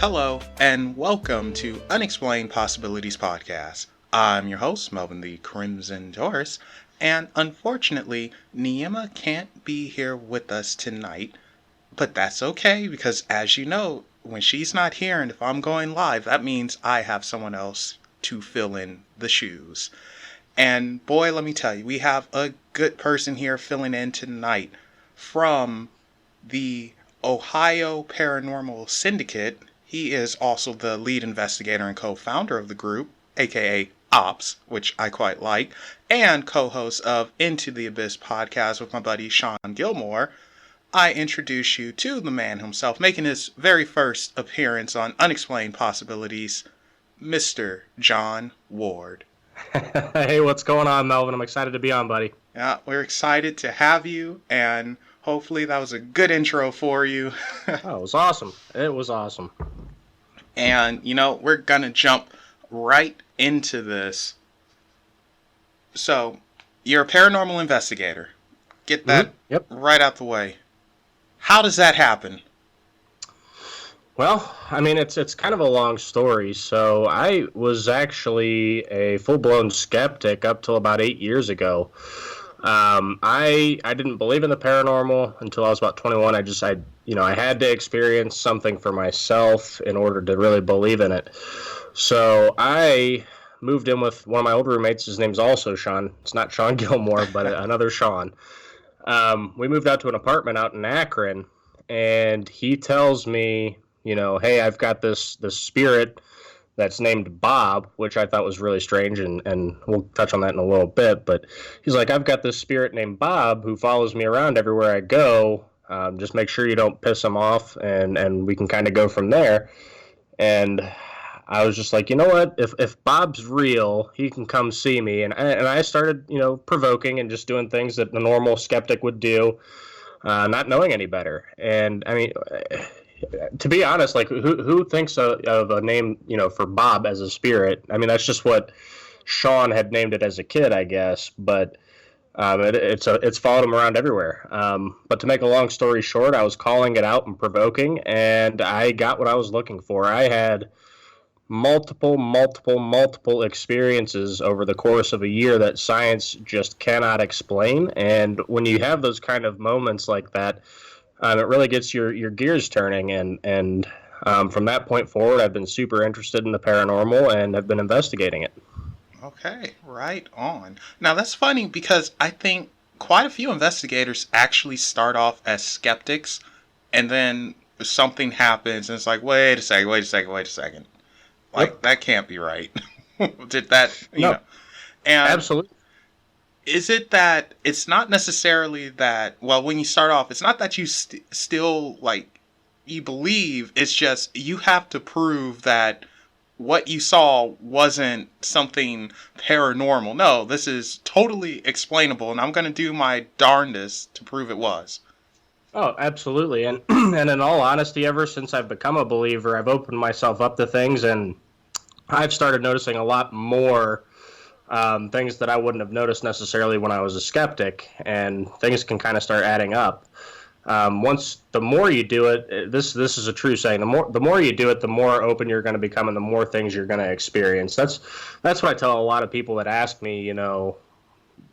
Hello, and welcome to Unexplained Possibilities Podcast. I'm your host, Melvin the Crimson Taurus, and unfortunately, Niema can't be here with us tonight, but that's okay, because as you know, when she's not here and if I'm going live, that means I have someone else to fill in the shoes. And boy, let me tell you, we have a good person here filling in tonight from the Ohio Paranormal Syndicate. He is also the lead investigator and co-founder of the group, aka Ops, which I quite like, and co-host of Into the Abyss podcast with my buddy Sean Gilmore. I introduce you to the man himself, making his very first appearance on Unexplained Possibilities, Mr. John Ward. Hey, what's going on, Melvin? I'm excited to be on, buddy. Yeah, we're excited to have you, and hopefully that was a good intro for you. Oh, it was awesome. It was awesome. And, we're going to jump right into this. So, you're a paranormal investigator. Get that right out the way. How does that happen? Well, I mean, it's kind of a long story. So I was actually a full-blown skeptic up till about 8 years ago. I didn't believe in the paranormal until I was about 21. I had to experience something for myself in order to really believe in it. So I moved in with one of my old roommates. His name's also Sean. It's not Sean Gilmore, but another Sean. We moved out to an apartment out in Akron, and he tells me, hey, I've got this spirit that's named Bob, which I thought was really strange, and we'll touch on that in a little bit. But he's like, I've got this spirit named Bob who follows me around everywhere I go. Just make sure you don't piss him off, and we can kind of go from there. And I was just like, you know what? If Bob's real, he can come see me. And I started, provoking and just doing things that the normal skeptic would do, not knowing any better. And I mean, to be honest, like who thinks of a name, for Bob as a spirit? I mean, that's just what Sean had named it as a kid, I guess. But it's followed him around everywhere. But to make a long story short, I was calling it out and provoking, and I got what I was looking for. I had multiple experiences over the course of a year that science just cannot explain. And when you have those kind of moments like that, it really gets your gears turning, and from that point forward, I've been super interested in the paranormal and have been investigating it. Okay, right on. Now, that's funny because I think quite a few investigators actually start off as skeptics, and then something happens, and it's like, wait a second. Like, that can't be right. Did that, No. And Absolutely. is it that it's not necessarily that, well, when you start off, it's not that you still, you believe, it's just you have to prove that what you saw wasn't something paranormal. No, this is totally explainable, and I'm going to do my darndest to prove it was. Oh, absolutely. And and in all honesty, ever since I've become a believer, I've opened myself up to things, and I've started noticing a lot more things that I wouldn't have noticed necessarily when I was a skeptic, and things can kind of start adding up. The more you do it, this is a true saying. The more you do it, the more open you're going to become, and the more things you're going to experience. That's what I tell a lot of people that ask me,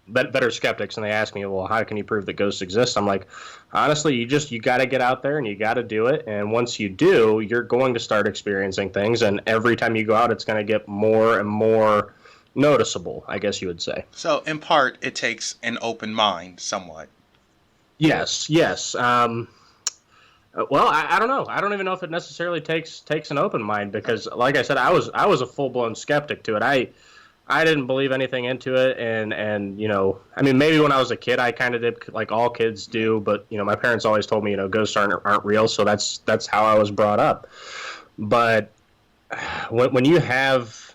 better skeptics, and they ask me, well, how can you prove that ghosts exist? I'm like, honestly, you got to get out there and you got to do it. And once you do, you're going to start experiencing things, and every time you go out, it's going to get more and more noticeable, I guess you would say. So, in part, it takes an open mind, somewhat. Yes. Well, I don't know. I don't even know if it necessarily takes an open mind, because, like I said, I was a full blown skeptic to it. I didn't believe anything into it, and I mean, maybe when I was a kid, I kind of did, like all kids do. But my parents always told me, ghosts aren't real, so that's how I was brought up. But when you have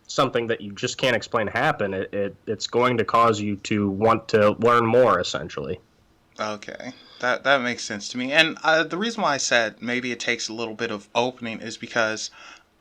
something that you just can't explain happen, it's going to cause you to want to learn more, essentially. Okay, that makes sense to me. And the reason why I said maybe it takes a little bit of opening is because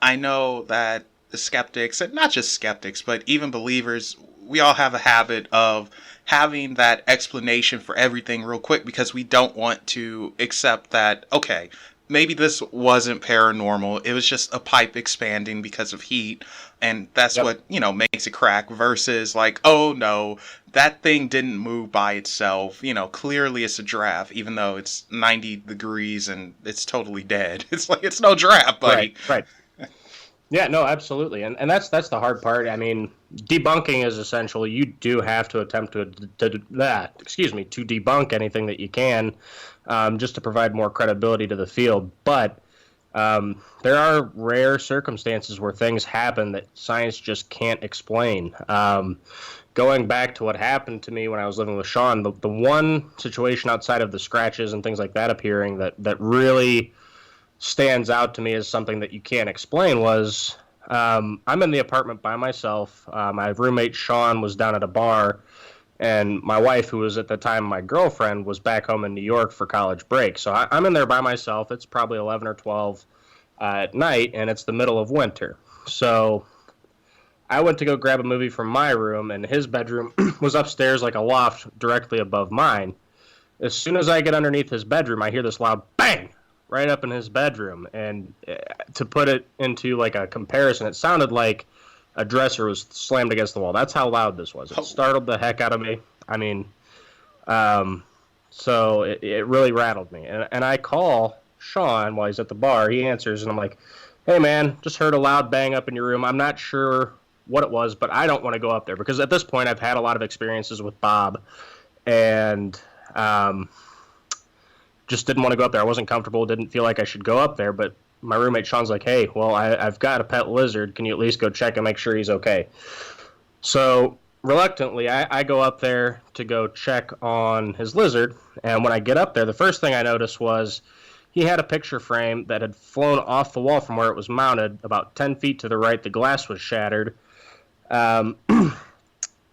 I know that the skeptics, and not just skeptics, but even believers, we all have a habit of having that explanation for everything real quick because we don't want to accept that, okay, maybe this wasn't paranormal. It was just a pipe expanding because of heat, and that's Yep. what, makes it crack versus like, oh no, that thing didn't move by itself. Clearly it's a giraffe, even though it's 90 degrees and it's totally dead. It's like, it's no giraffe, Right. buddy. Right. Yeah, no, absolutely, and that's the hard part. I mean, debunking is essential. You do have to attempt to debunk anything that you can, just to provide more credibility to the field. But there are rare circumstances where things happen that science just can't explain. Going back to what happened to me when I was living with Sean, the one situation outside of the scratches and things like that appearing that really stands out to me as something that you can't explain was I'm in the apartment by myself. My roommate Sean was down at a bar, and my wife, who was at the time my girlfriend, was back home in New York for college break. So I'm in there by myself. It's probably 11 or 12 at night, and it's the middle of winter. So I went to go grab a movie from my room, and his bedroom was upstairs like a loft directly above mine. As soon as I get underneath his bedroom, I hear this loud bang right up in his bedroom. And to put it into like a comparison, it sounded like a dresser was slammed against the wall. That's how loud this was. It startled the heck out of me. I mean, so it really rattled me. And I call Sean while he's at the bar. He answers, and I'm like, hey, man, just heard a loud bang up in your room. I'm not sure what it was, but I don't want to go up there because at this point I've had a lot of experiences with Bob, and just didn't want to go up there. I wasn't comfortable, didn't feel like I should go up there, but my roommate Sean's like, hey, well, I've got a pet lizard. Can you at least go check and make sure he's okay? So reluctantly, I go up there to go check on his lizard, and when I get up there, the first thing I noticed was he had a picture frame that had flown off the wall from where it was mounted about 10 feet to the right. The glass was shattered. And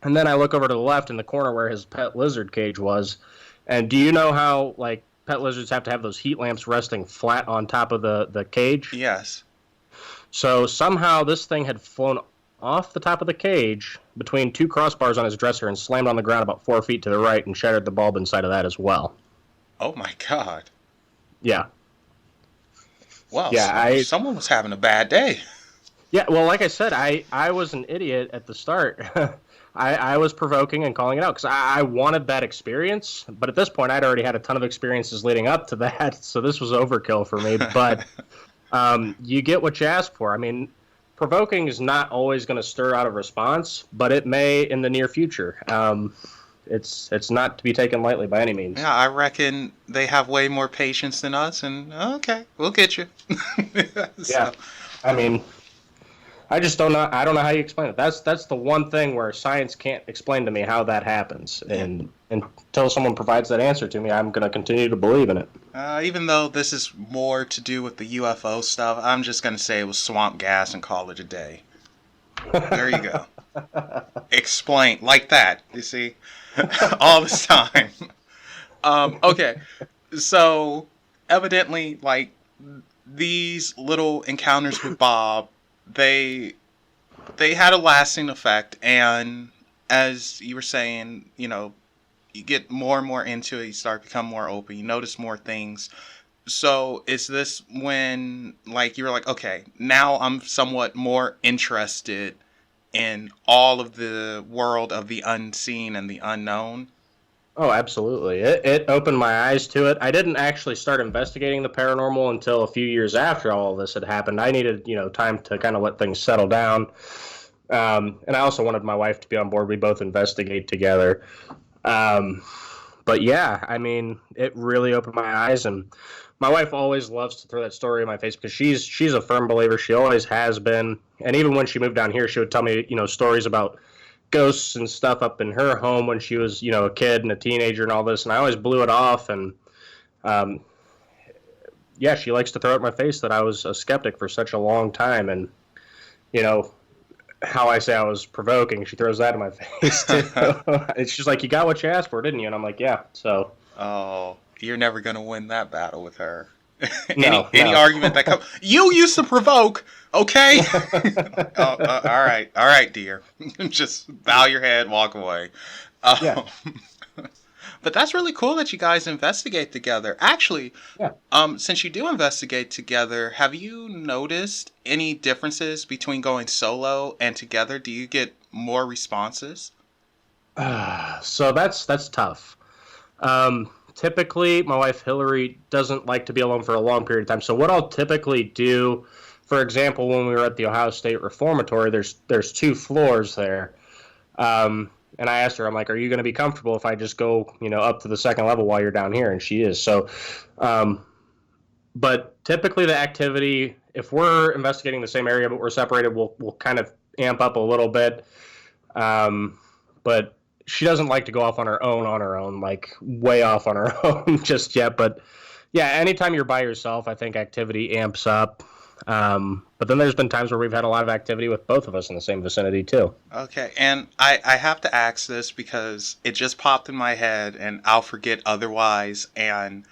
then I look over to the left in the corner where his pet lizard cage was, and do you know how, like, pet lizards have to have those heat lamps resting flat on top of the cage? Yes. So somehow this thing had flown off the top of the cage between two crossbars on his dresser and slammed on the ground about 4 feet to the right and shattered the bulb inside of that as well. Oh my God. Yeah. Well, yeah, someone was having a bad day. Yeah, well, like I said, I was an idiot at the start. I was provoking and calling it out because I wanted that experience, but at this point I'd already had a ton of experiences leading up to that, so this was overkill for me. But you get what you ask for. I mean, provoking is not always going to stir out a response, but it may in the near future. It's not to be taken lightly by any means. Yeah, I reckon they have way more patience than us, and okay, we'll get you. So. Yeah, I mean, I just don't know. I don't know how you explain it. That's the one thing where science can't explain to me how that happens. And until someone provides that answer to me, I'm going to continue to believe in it. Even though this is more to do with the UFO stuff, I'm just going to say it was swamp gas and call it a day. There you go. Explain like that. You see, all this time. Okay, so evidently, like these little encounters with Bob, they had a lasting effect, and as you were saying, you get more and more into it, you start to become more open, you notice more things. So is this when, like, you were like, okay, now I'm somewhat more interested in all of the world of the unseen and the unknown? Oh, absolutely. It opened my eyes to it. I didn't actually start investigating the paranormal until a few years after all of this had happened. I needed, time to kind of let things settle down. And I also wanted my wife to be on board. We both investigate together. But yeah, I mean, it really opened my eyes, and my wife always loves to throw that story in my face because she's a firm believer. She always has been. And even when she moved down here, she would tell me, stories about ghosts and stuff up in her home when she was, a kid and a teenager and all this. And I always blew it off. And, yeah, she likes to throw it in my face that I was a skeptic for such a long time. And, how I say I was provoking, she throws that in my face too. It's just like, you got what you asked for, didn't you? And I'm like, yeah. So. Oh, you're never going to win that battle with her. Any argument that comes, you used to provoke, okay? All right, dear. Just bow your head, walk away. Yeah. But that's really cool that you guys investigate together. Actually, Yeah. since you do investigate together, have you noticed any differences between going solo and together? Do you get more responses? So that's tough. Typically, my wife Hillary doesn't like to be alone for a long period of time. So what I'll typically do, for example, when we were at the Ohio State Reformatory, there's 2 floors there. And I asked her, I'm like, are you going to be comfortable if I just go, up to the second level while you're down here? And she is. So, but typically the activity, if we're investigating the same area but we're separated, we'll kind of amp up a little bit. But she doesn't like to go off on her own, like way off on her own just yet. But yeah, anytime you're by yourself, I think activity amps up. But then there's been times where we've had a lot of activity with both of us in the same vicinity too. Okay, and I have to ask this because it just popped in my head and I'll forget otherwise. And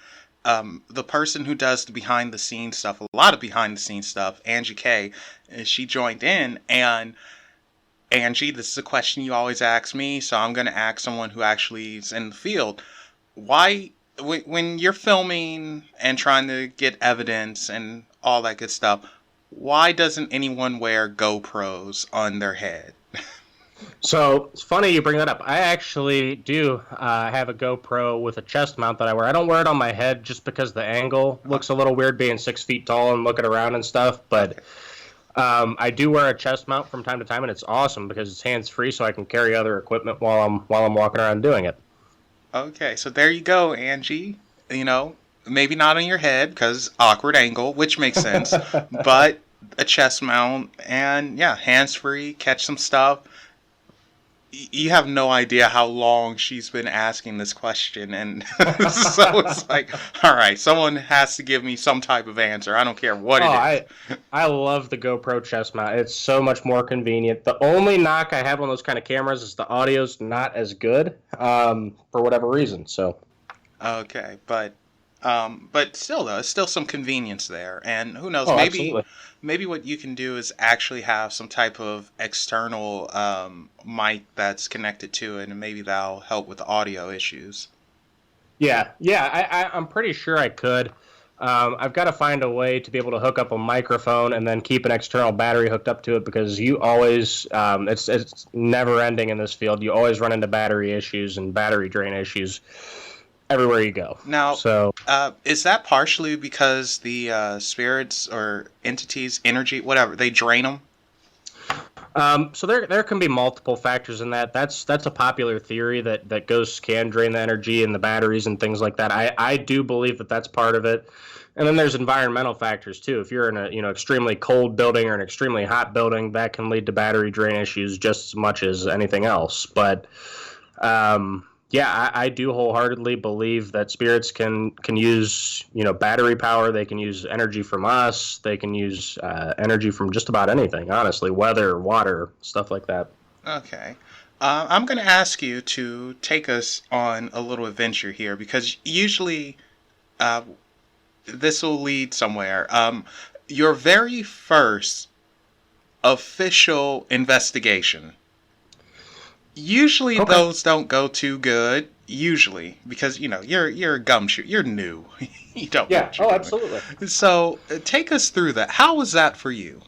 the person who does the behind the scenes stuff, a lot of behind the scenes stuff, Angie K, she joined in. And Angie, this is a question you always ask me, so I'm going to ask someone who actually is in the field. Why, when you're filming and trying to get evidence and all that good stuff, why doesn't anyone wear GoPros on their head? So it's funny you bring that up. I actually do have a GoPro with a chest mount that I wear. I don't wear it on my head just because the angle looks a little weird being 6 feet tall and looking around and stuff. But I do wear a chest mount from time to time, and it's awesome because it's hands free, so I can carry other equipment while I'm walking around doing it. Okay, so there you go, Angie. Maybe not on your head because awkward angle, which makes sense, but a chest mount and yeah, hands free, catch some stuff. You have no idea how long she's been asking this question, and so it's like, all right, someone has to give me some type of answer. I don't care what it is. I love the GoPro chest mount. It's so much more convenient. The only knock I have on those kind of cameras is the audio's not as good, for whatever reason. So, okay, but still though, it's still some convenience there, and who knows, maybe what you can do is actually have some type of external mic that's connected to it, and maybe that'll help with the audio issues. Yeah, I'm pretty sure I could. I've got to find a way to be able to hook up a microphone and then keep an external battery hooked up to it because you always, it's never ending in this field. You always run into battery issues and battery drain issues everywhere you go. Now, is that partially because the spirits or entities, energy, whatever, they drain them? So there can be multiple factors in that. That's a popular theory that ghosts can drain the energy and the batteries and things like that. I do believe that that's part of it. And then there's environmental factors too. If you're in a extremely cold building or an extremely hot building, that can lead to battery drain issues just as much as anything else. But yeah, I do wholeheartedly believe that spirits can use, battery power. They can use energy from us. They can use energy from just about anything, honestly, weather, water, stuff like that. Okay. I'm going to ask you to take us on a little adventure here because usually this will lead somewhere. Your very first official investigation. Usually those don't go too good. Usually, because you're a gumshoe. You're new. You don't. Yeah. Oh, absolutely. So take us through that. How was that for you?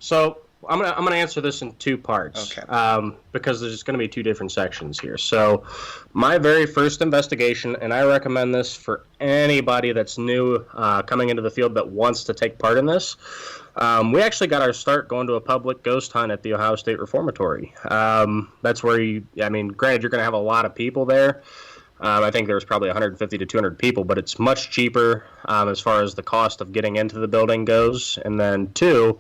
So I'm gonna answer this in 2 parts. Okay. Because there's going to be 2 different sections here. So my very first investigation, and I recommend this for anybody that's new coming into the field that wants to take part in this. We actually got our start going to a public ghost hunt at the Ohio State Reformatory. That's where granted, you're going to have a lot of people there. I think there was probably 150 to 200 people, but it's much cheaper as far as the cost of getting into the building goes. And then 2,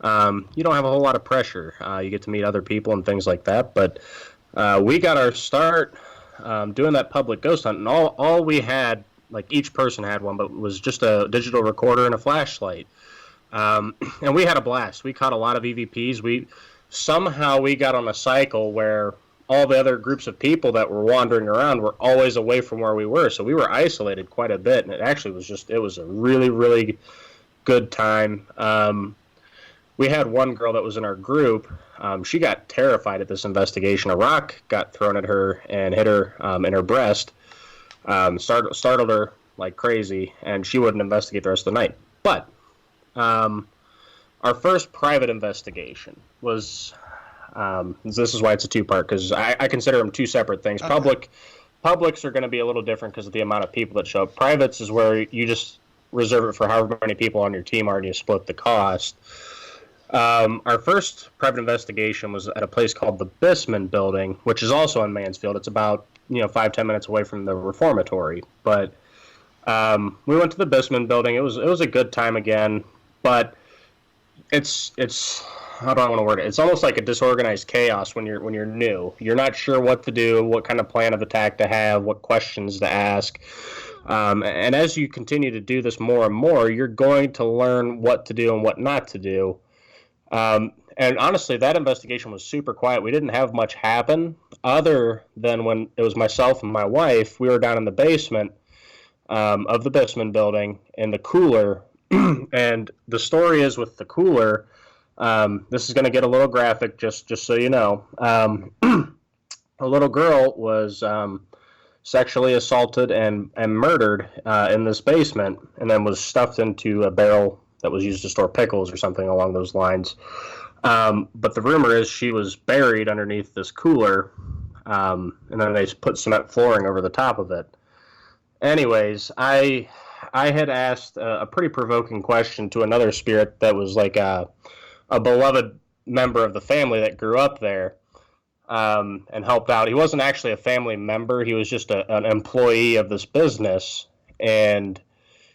you don't have a whole lot of pressure. You get to meet other people and things like that. But we got our start doing that public ghost hunt, and all we had, like each person had one, but was just a digital recorder and a flashlight. And we had a blast. We caught a lot of EVPs. We got on a cycle where all the other groups of people that were wandering around were always away from where we were. So we were isolated quite a bit, and it was a really, really good time. we had one girl that was in our group. She got terrified at this investigation. A rock got thrown at her and hit her in her breast. Startled her like crazy, and she wouldn't investigate the rest of the night. But our first private investigation was, this is why it's a two-part, because I consider them two separate things. Okay. Publics are going to be a little different because of the amount of people that show up. Privates is where you just reserve it for however many people on your team are, and you split the cost. Our first private investigation was at a place called the Bisman Building, which is also in Mansfield. It's about 5-10 minutes away from the reformatory. But we went to the Bisman Building. It was a good time again, but it's how do I want to word it? It's almost like a disorganized chaos when you're new. You're not sure what to do, what kind of plan of attack to have, what questions to ask. And as you continue to do this more and more, you're going to learn what to do and what not to do. And honestly, that investigation was super quiet. We didn't have much happen other than when it was myself and my wife. We were down in the basement of the Bisman Building in the cooler. And the story is with the cooler, this is going to get a little graphic, just so you know. A little girl was sexually assaulted and murdered in this basement, and then was stuffed into a barrel that was used to store pickles or something along those lines. But the rumor is she was buried underneath this cooler, and then they put cement flooring over the top of it. Anyways, I had asked a pretty provoking question to another spirit that was like a beloved member of the family that grew up there and helped out. He wasn't actually a family member. He was just an employee of this business, and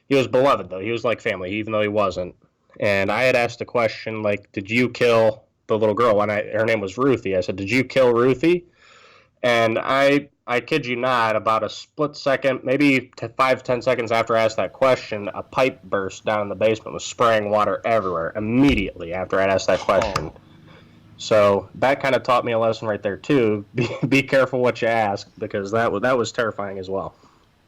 he was beloved, though. He was like family, even though he wasn't. And I had asked a question like, did you kill the little girl? And her name was Ruthie. I said, did you kill Ruthie? And I kid you not, about a split second, maybe 5-10 seconds after I asked that question, a pipe burst down in the basement, was spraying water everywhere immediately after I asked that question. Oh. So that kind of taught me a lesson right there, too. Be careful what you ask, because that was terrifying as well.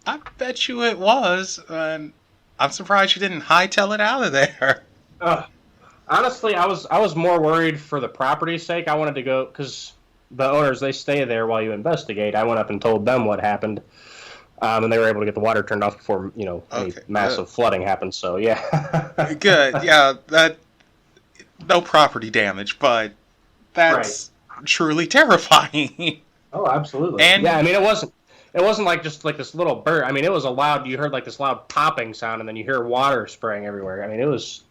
I bet you it was, and I'm surprised you didn't hightail it out of there. Honestly, I was more worried for the property's sake. I wanted to go, because the owners, they stay there while you investigate. I went up and told them what happened, and they were able to get the water turned off before any massive flooding happened. So yeah, good. Yeah, that no property damage, but that's truly terrifying. Oh, absolutely. And yeah, I mean, it wasn't like just like this little burst. I mean, it was you heard like this loud popping sound, and then you hear water spraying everywhere. I mean, it was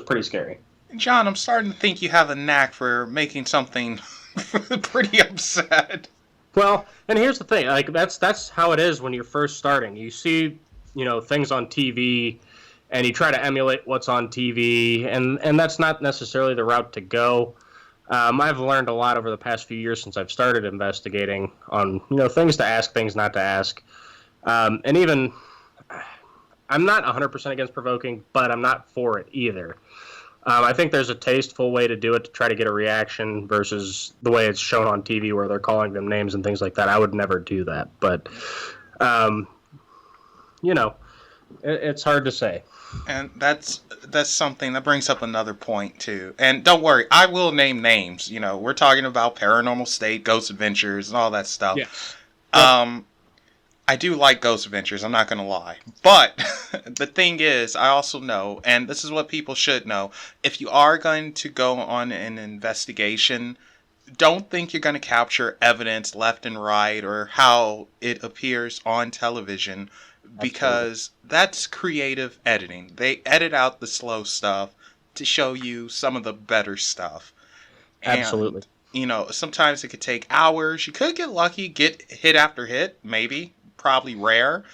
pretty scary. John, I'm starting to think you have a knack for making something pretty upset. Well, and here's the thing, like that's how it is when you're first starting. You see, things on TV, and you try to emulate what's on TV, and that's not necessarily the route to go. I've learned a lot over the past few years since I've started investigating on things to ask, things not to ask, and even I'm not 100% against provoking, but I'm not for it either. I think there's a tasteful way to do it to try to get a reaction versus the way it's shown on TV where they're calling them names and things like that. I would never do that. But, it's hard to say. And that's something that brings up another point, too. And don't worry, I will name names. We're talking about Paranormal State, Ghost Adventures, and all that stuff. Yeah. I do like Ghost Adventures, I'm not going to lie. But the thing is, I also know, and this is what people should know, if you are going to go on an investigation, don't think you're going to capture evidence left and right or how it appears on television, because that's creative editing. They edit out the slow stuff to show you some of the better stuff. Absolutely. And, sometimes it could take hours. You could get lucky, get hit after hit, maybe. Probably rare.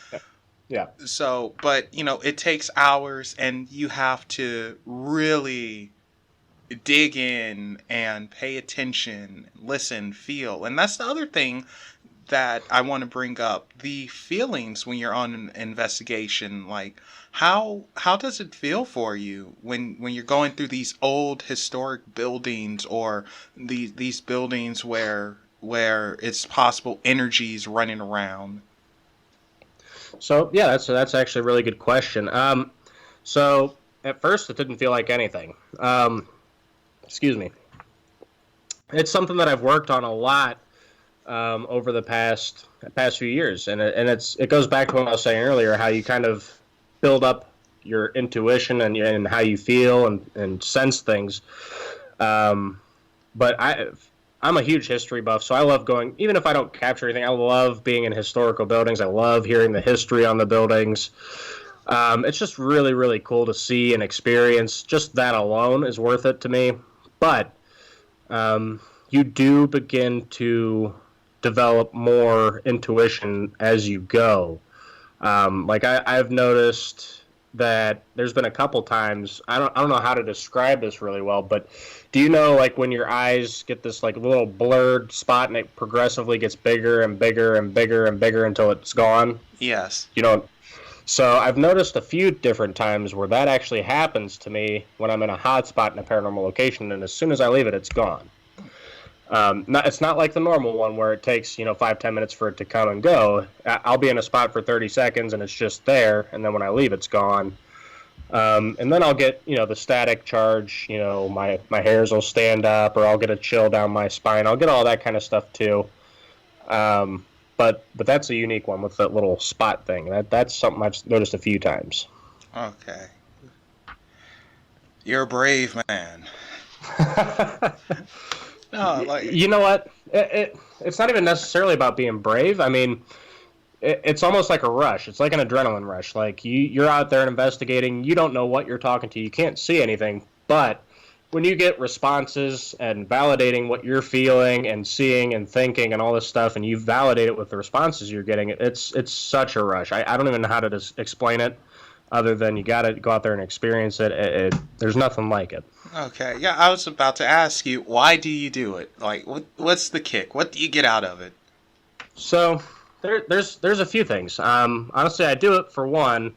Yeah. So, but, it takes hours, and you have to really dig in and pay attention, listen, feel. And that's the other thing that I want to bring up. The feelings when you're on an investigation. Like, how does it feel for you when you're going through these old historic buildings, or these buildings where it's possible energies running around? So yeah, that's actually a really good question. So at first it didn't feel like anything. excuse me. It's something that I've worked on a lot over the past few years, and it goes back to what I was saying earlier, how you kind of build up your intuition and how you feel and sense things. But I'm a huge history buff, so I love going, even if I don't capture anything, I love being in historical buildings. I love hearing the history on the buildings. It's just really, really cool to see and experience. Just that alone is worth it to me. But you do begin to develop more intuition as you go. Like I've noticed that there's been a couple times, I don't know how to describe this really well, but do you know, like, when your eyes get this like little blurred spot and it progressively gets bigger and bigger and bigger and bigger until it's gone? Yes. You know, so I've noticed a few different times where that actually happens to me when I'm in a hot spot in a paranormal location, and as soon as I leave it, it's gone. It's not like the normal one where it takes 5-10 minutes for it to come and go. I'll be in a spot for 30 seconds and it's just there, and then when I leave, it's gone. And then I'll get the static charge. My hairs will stand up, or I'll get a chill down my spine. I'll get all that kind of stuff too. But that's a unique one with that little spot thing. That's something I've noticed a few times. Okay. You're a brave man. No, like, you know what? It's not even necessarily about being brave. I mean, it's almost like a rush. It's like an adrenaline rush. Like you're out there investigating. You don't know what you're talking to. You can't see anything. But when you get responses and validating what you're feeling and seeing and thinking and all this stuff, and you validate it with the responses you're getting, it's such a rush. I don't even know how to explain it, other than you got to go out there and experience it. There's nothing like it. Okay, yeah, I was about to ask you, why do you do it? Like, what's the kick? What do you get out of it? So there's a few things. Honestly, I do it for one,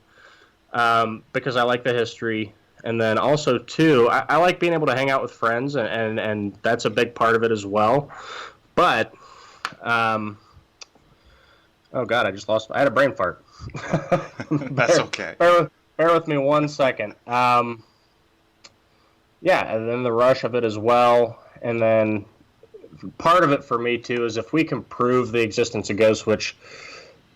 because I like the history, and then also two, I like being able to hang out with friends, and that's a big part of it as well. But oh God, I had a brain fart. That's okay. Bear with me 1 second. Yeah, and then the rush of it as well. And then part of it for me, too, is if we can prove the existence of ghosts, which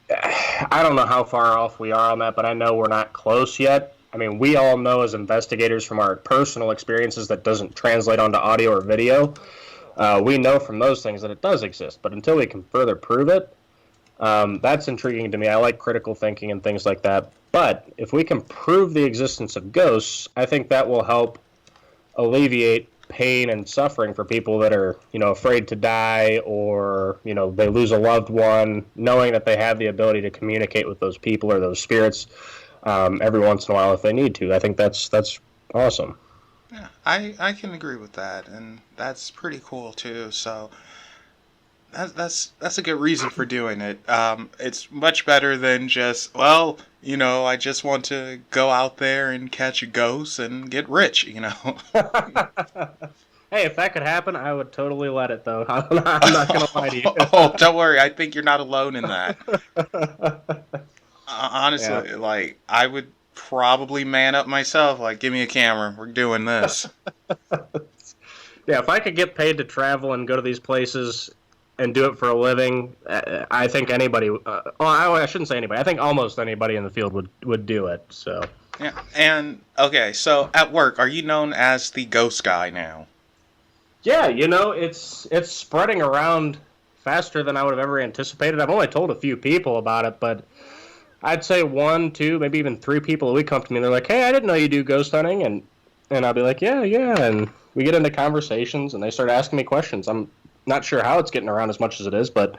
I don't know how far off we are on that, but I know we're not close yet. I mean, we all know as investigators from our personal experiences that doesn't translate onto audio or video. We know from those things that it does exist. But until we can further prove it, that's intriguing to me. I like critical thinking and things like that. But if we can prove the existence of ghosts, I think that will help alleviate pain and suffering for people that are, afraid to die, or, they lose a loved one, knowing that they have the ability to communicate with those people or those spirits every once in a while if they need to. I think that's awesome. Yeah, I can agree with that, and that's pretty cool too. So that's a good reason for doing it. It's much better than just, I just want to go out there and catch a ghost and get rich, Hey, if that could happen, I would totally let it, though. I'm not going to lie to you. Oh, don't worry. I think you're not alone in that. Honestly, yeah. I would probably man up myself. Give me a camera. We're doing this. Yeah, if I could get paid to travel and go to these places and do it for a living, I think anybody, I shouldn't say anybody, I think almost anybody in the field would do it, so. Yeah, and, okay, so at work, are you known as the ghost guy now? Yeah, it's spreading around faster than I would have ever anticipated. I've only told a few people about it, but I'd say 1, 2, maybe even 3 people a week come to me and they're like, hey, I didn't know you do ghost hunting, and I'll be like, yeah, and we get into conversations and they start asking me questions. I'm not sure how it's getting around as much as it is, but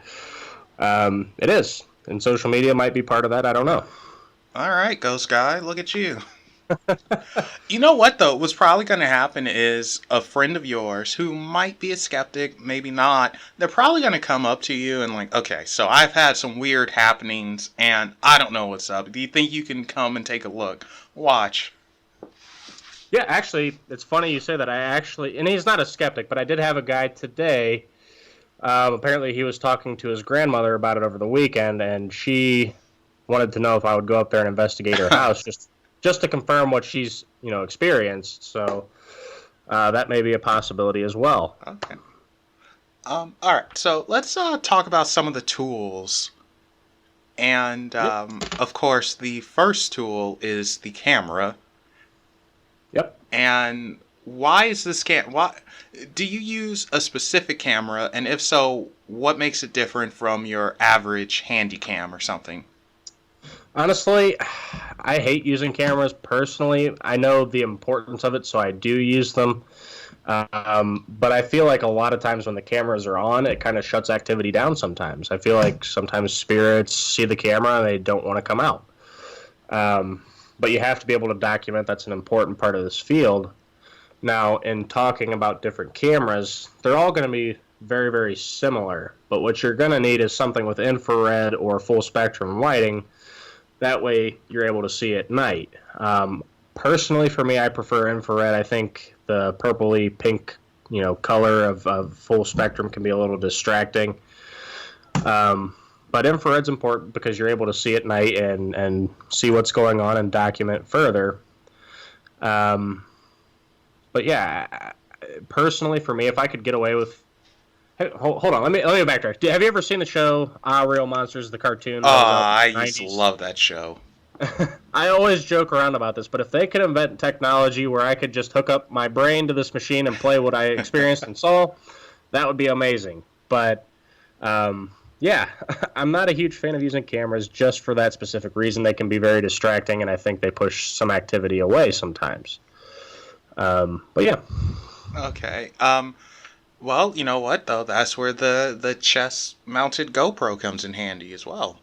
it is. And social media might be part of that. I don't know. All right, ghost guy, look at you. You know what, though? What's probably going to happen is a friend of yours who might be a skeptic, maybe not, they're probably going to come up to you and okay, so I've had some weird happenings and I don't know what's up. Do you think you can come and take a look? Watch. Yeah, actually, it's funny you say that. And he's not a skeptic, but I did have a guy today. Apparently he was talking to his grandmother about it over the weekend, and she wanted to know if I would go up there and investigate her house just to confirm what she's, experienced. So that may be a possibility as well. Okay. All right. So let's talk about some of the tools. And Yep. of course, the first tool is the camera. Yep. And why is this why do you use a specific camera? And if so, what makes it different from your average handy cam or something? Honestly, I hate using cameras personally. I know the importance of it, so I do use them. But I feel like a lot of times when the cameras are on, it kind of shuts activity down sometimes. I feel like sometimes spirits see the camera and they don't want to come out. But you have to be able to document. That's an important part of this field. Now, in talking about different cameras, they're all going to be very, very similar. But what you're going to need is something with infrared or full spectrum lighting. That way, you're able to see at night. Personally, for me, I prefer infrared. I think the purpley pink, color of full spectrum can be a little distracting. But infrared's important because you're able to see at night and see what's going on and document further. But yeah, personally, for me, if I could get away with, hey, hold on, let me backtrack. Have you ever seen the show Real Monsters, the cartoon? I used to love that show. I always joke around about this, but if they could invent technology where I could just hook up my brain to this machine and play what I experienced and saw, that would be amazing. But yeah, I'm not a huge fan of using cameras just for that specific reason. They can be very distracting, and I think they push some activity away sometimes. But yeah. Okay. Well, you know what though? That's where the chest-mounted GoPro comes in handy as well.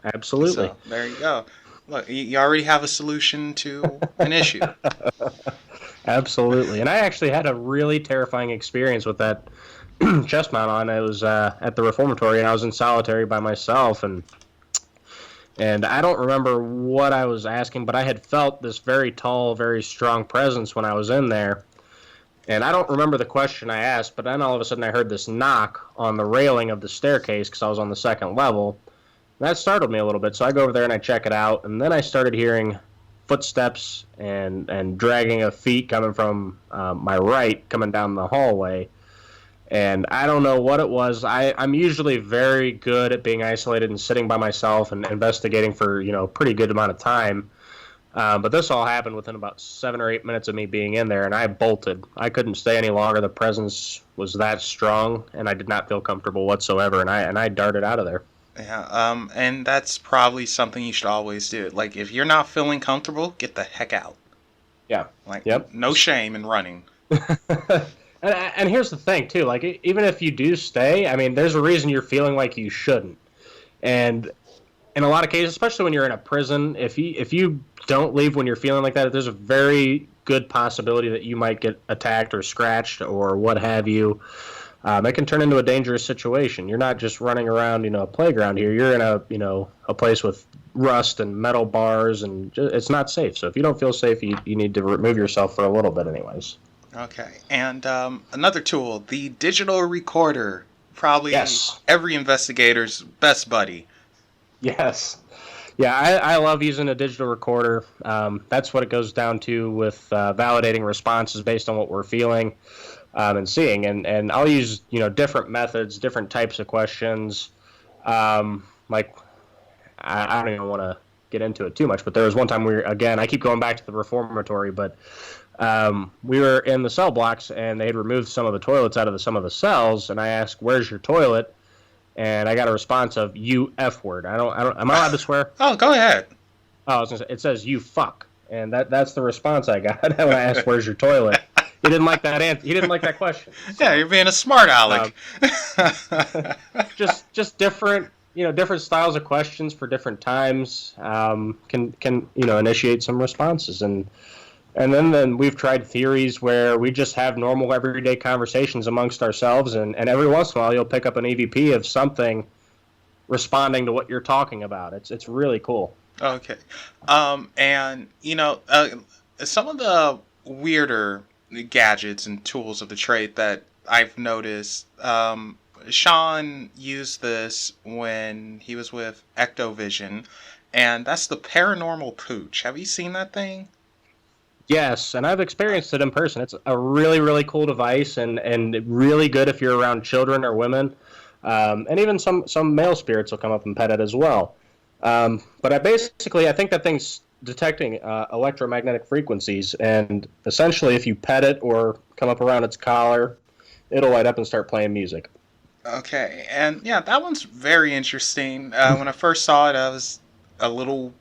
Absolutely. So there you go. Look, you already have a solution to an issue. Absolutely. And I actually had a really terrifying experience with that chest mount on. It was at the reformatory, and I was in solitary by myself, and I don't remember what I was asking, but I had felt this very tall, very strong presence when I was in there. And I don't remember the question I asked, but then all of a sudden I heard this knock on the railing of the staircase because I was on the second level. That startled me a little bit, so I go over there and I check it out, and then I started hearing footsteps and dragging of feet coming from my right, coming down the hallway. And I don't know what it was. I'm usually very good at being isolated and sitting by myself and investigating for pretty good amount of time. But this all happened within about 7 or 8 minutes of me being in there, and I bolted. I couldn't stay any longer. The presence was that strong, and I did not feel comfortable whatsoever, and I darted out of there. Yeah, and that's probably something you should always do. Like, if you're not feeling comfortable, get the heck out. Yeah. Like, Yep. no shame in running. And here's the thing, too. Like, even if you do stay, I mean, there's a reason you're feeling like you shouldn't. And in a lot of cases, especially when you're in a prison, if you don't leave when you're feeling like that, there's a very good possibility that you might get attacked or scratched or what have you. It can turn into a dangerous situation. You're not just running around, a playground here. You're in a place with rust and metal bars, and it's not safe. So if you don't feel safe, you need to remove yourself for a little bit anyways. Okay, and another tool, the digital recorder. Probably every investigator's best buddy. Yes. Yeah, I love using a digital recorder. That's what it goes down to with validating responses based on what we're feeling and seeing. And I'll use, different methods, different types of questions. Like, I don't even want to get into it too much, but there was one time I keep going back to the reformatory, but we were in the cell blocks, and they had removed some of the toilets out of some of the cells, and I asked, "Where's your toilet?" And I got a response of "you f word." I don't. Am I allowed to swear? Oh, go ahead. Oh, I was gonna say, it says "you fuck," and that's the response I got when I asked, "Where's your toilet?" He didn't like that answer. He didn't like that question. So, yeah, you're being a smart aleck. Just different, different styles of questions for different times can initiate some responses. And then we've tried theories where we just have normal everyday conversations amongst ourselves, and every once in a while you'll pick up an EVP of something responding to what you're talking about. It's really cool. Okay. And, some of the weirder gadgets and tools of the trade that I've noticed, Sean used this when he was with Ectovision, and that's the paranormal pooch. Have you seen that thing? Yes, and I've experienced it in person. It's a really, really cool device, and really good if you're around children or women, and even some male spirits will come up and pet it as well. But I think that thing's detecting electromagnetic frequencies, and essentially, if you pet it or come up around its collar, it'll light up and start playing music. Okay, and yeah, that one's very interesting. When I first saw it, I was a little,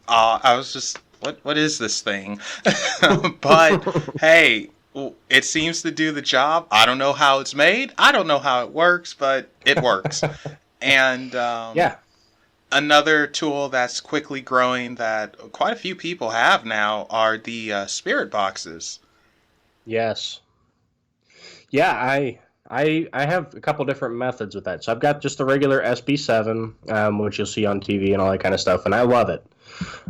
I was just, what is this thing? But hey, it seems to do the job. I don't know how it's made. I don't know how it works, but it works. And Yeah. another tool that's quickly growing that quite a few people have now are the spirit boxes. Yes. Yeah, I have a couple different methods with that. So I've got just the regular SB7, which you'll see on TV and all that kind of stuff, and I love it.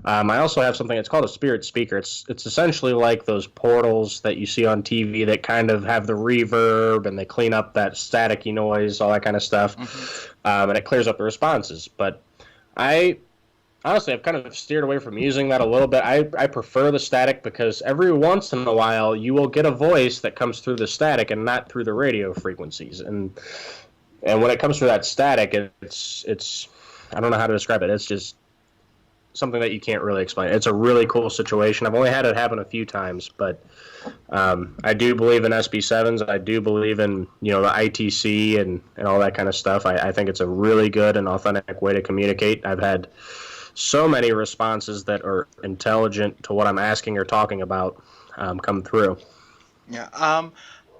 I also have something. It's called a spirit speaker. It's essentially like those portals that you see on TV that kind of have the reverb and they clean up that staticky noise, all that kind of Mm-hmm. stuff, and it clears up the responses. But I honestly, I've kind of steered away from using that a little bit. I prefer the static because every once in a while you will get a voice that comes through the static and not through the radio frequencies. And when it comes through that static, it's I don't know how to describe it. It's just something that you can't really explain. It's a really cool situation. I've only had it happen a few times, but I do believe in SB7s. I do believe in the ITC and all that kind of stuff. I think it's a really good and authentic way to communicate. I've had so many responses that are intelligent to what I'm asking or talking about come through. Yeah.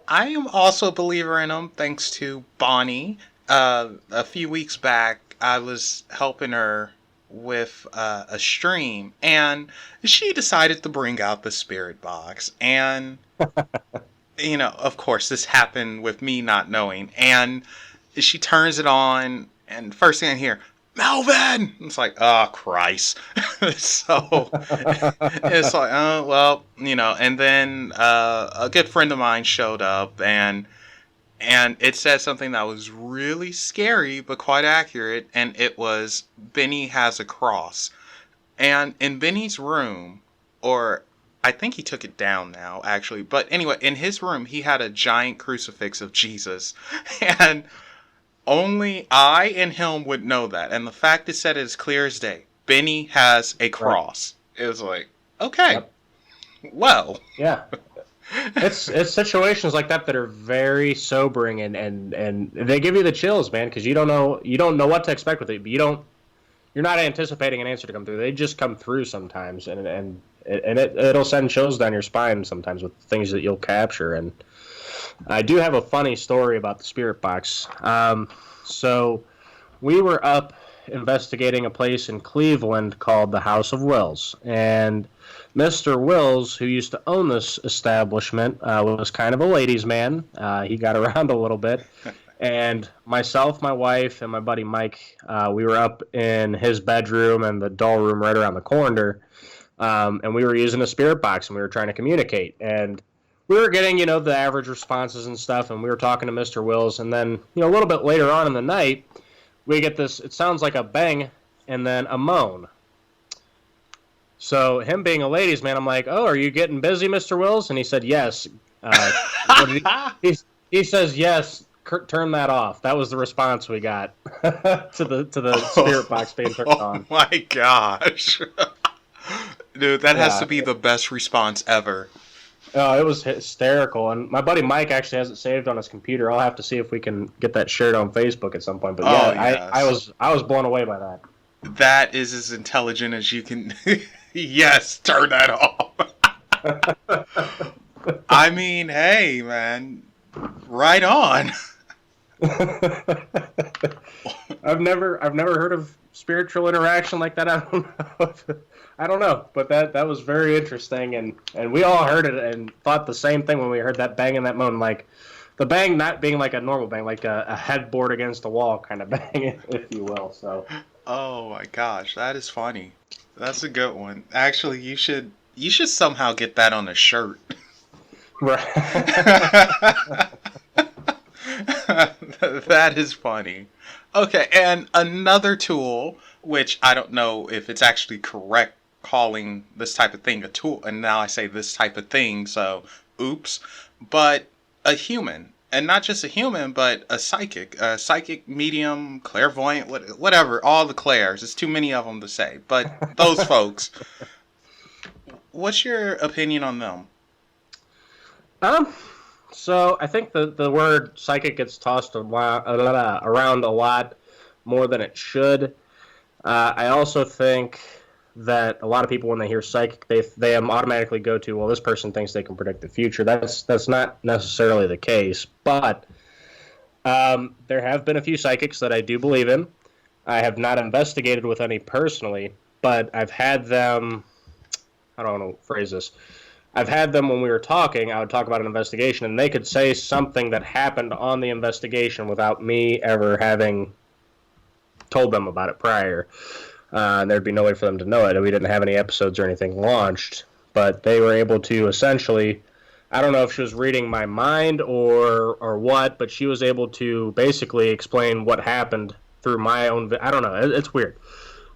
I am also a believer in them thanks to Bonnie. A few weeks back, I was helping her with a stream, and she decided to bring out the spirit box. And, of course, this happened with me not knowing. And she turns it on, and first thing I hear, Melvin! It's like, oh, Christ. So it's like, oh, well, and then a good friend of mine showed up, and it said something that was really scary but quite accurate, and it was Benny has a cross. And in Benny's room, or I think he took it down now, actually, but anyway, in his room, he had a giant crucifix of Jesus. And only I and him would know that. And the fact is said as clear as day. Benny has a Right. cross. It was like, okay, Yep. well. Yeah. It's situations like that that are very sobering and they give you the chills, man, because you don't know what to expect with it. But you're not anticipating an answer to come through. They just come through sometimes, and it'll send chills down your spine sometimes with things that you'll capture. And I do have a funny story about the spirit box. So we were up investigating a place in Cleveland called the House of Wills, and Mr. Wills, who used to own this establishment, was kind of a ladies' man. He got around a little bit. And myself, my wife, and my buddy Mike, we were up in his bedroom and the doll room right around the corner. And we were using a spirit box and we were trying to communicate. And we were getting, the average responses and stuff. And we were talking to Mr. Wills. And then, a little bit later on in the night, we get this, it sounds like a bang and then a moan. So him being a ladies' man, I'm like, "Oh, are you getting busy, Mr. Wills?" And he said, "Yes." What did he says, "Yes." Turn that off. That was the response we got to the spirit box being turned Oh on. my gosh. Dude, that has Yeah, to be the best response ever. it was hysterical. And my buddy Mike actually has it saved on his computer. I'll have to see if we can get that shared on Facebook at some point. But Oh, yeah, I yes. was blown away by that. That is as intelligent as you can. Yes, turn that off. I mean, hey, man. Right on. I've never heard of spiritual interaction like that. I don't know. I don't know, but that was very interesting, and we all heard it and thought the same thing when we heard that bang and that moan, like the bang not being like a normal bang, like a headboard against a wall kind of bang, if you will. So Oh my gosh, that is funny. That's a good one. Actually, you should somehow get that on a shirt. right. That is funny. Okay, and another tool, which I don't know if it's actually correct calling this type of thing a tool, and now I say this type of thing, so oops. But a human, and not just a human, but a psychic medium, clairvoyant, whatever, all the clairs. There's too many of them to say, but those folks. What's your opinion on them? So I think the word psychic gets tossed around a lot more than it should. I also think that a lot of people, when they hear psychic, they automatically go to, well, this person thinks they can predict the future. That's not necessarily the case, but there have been a few psychics that I do believe in. I have not investigated with any personally, but I've had them. I don't want to phrase this. I've had them when we were talking. I would talk about an investigation, and they could say something that happened on the investigation without me ever having told them about it prior. And there'd be no way for them to know it. We didn't have any episodes or anything launched, but they were able to essentially, I don't know if she was reading my mind or what, but she was able to basically explain what happened through my own, I don't know, it's weird.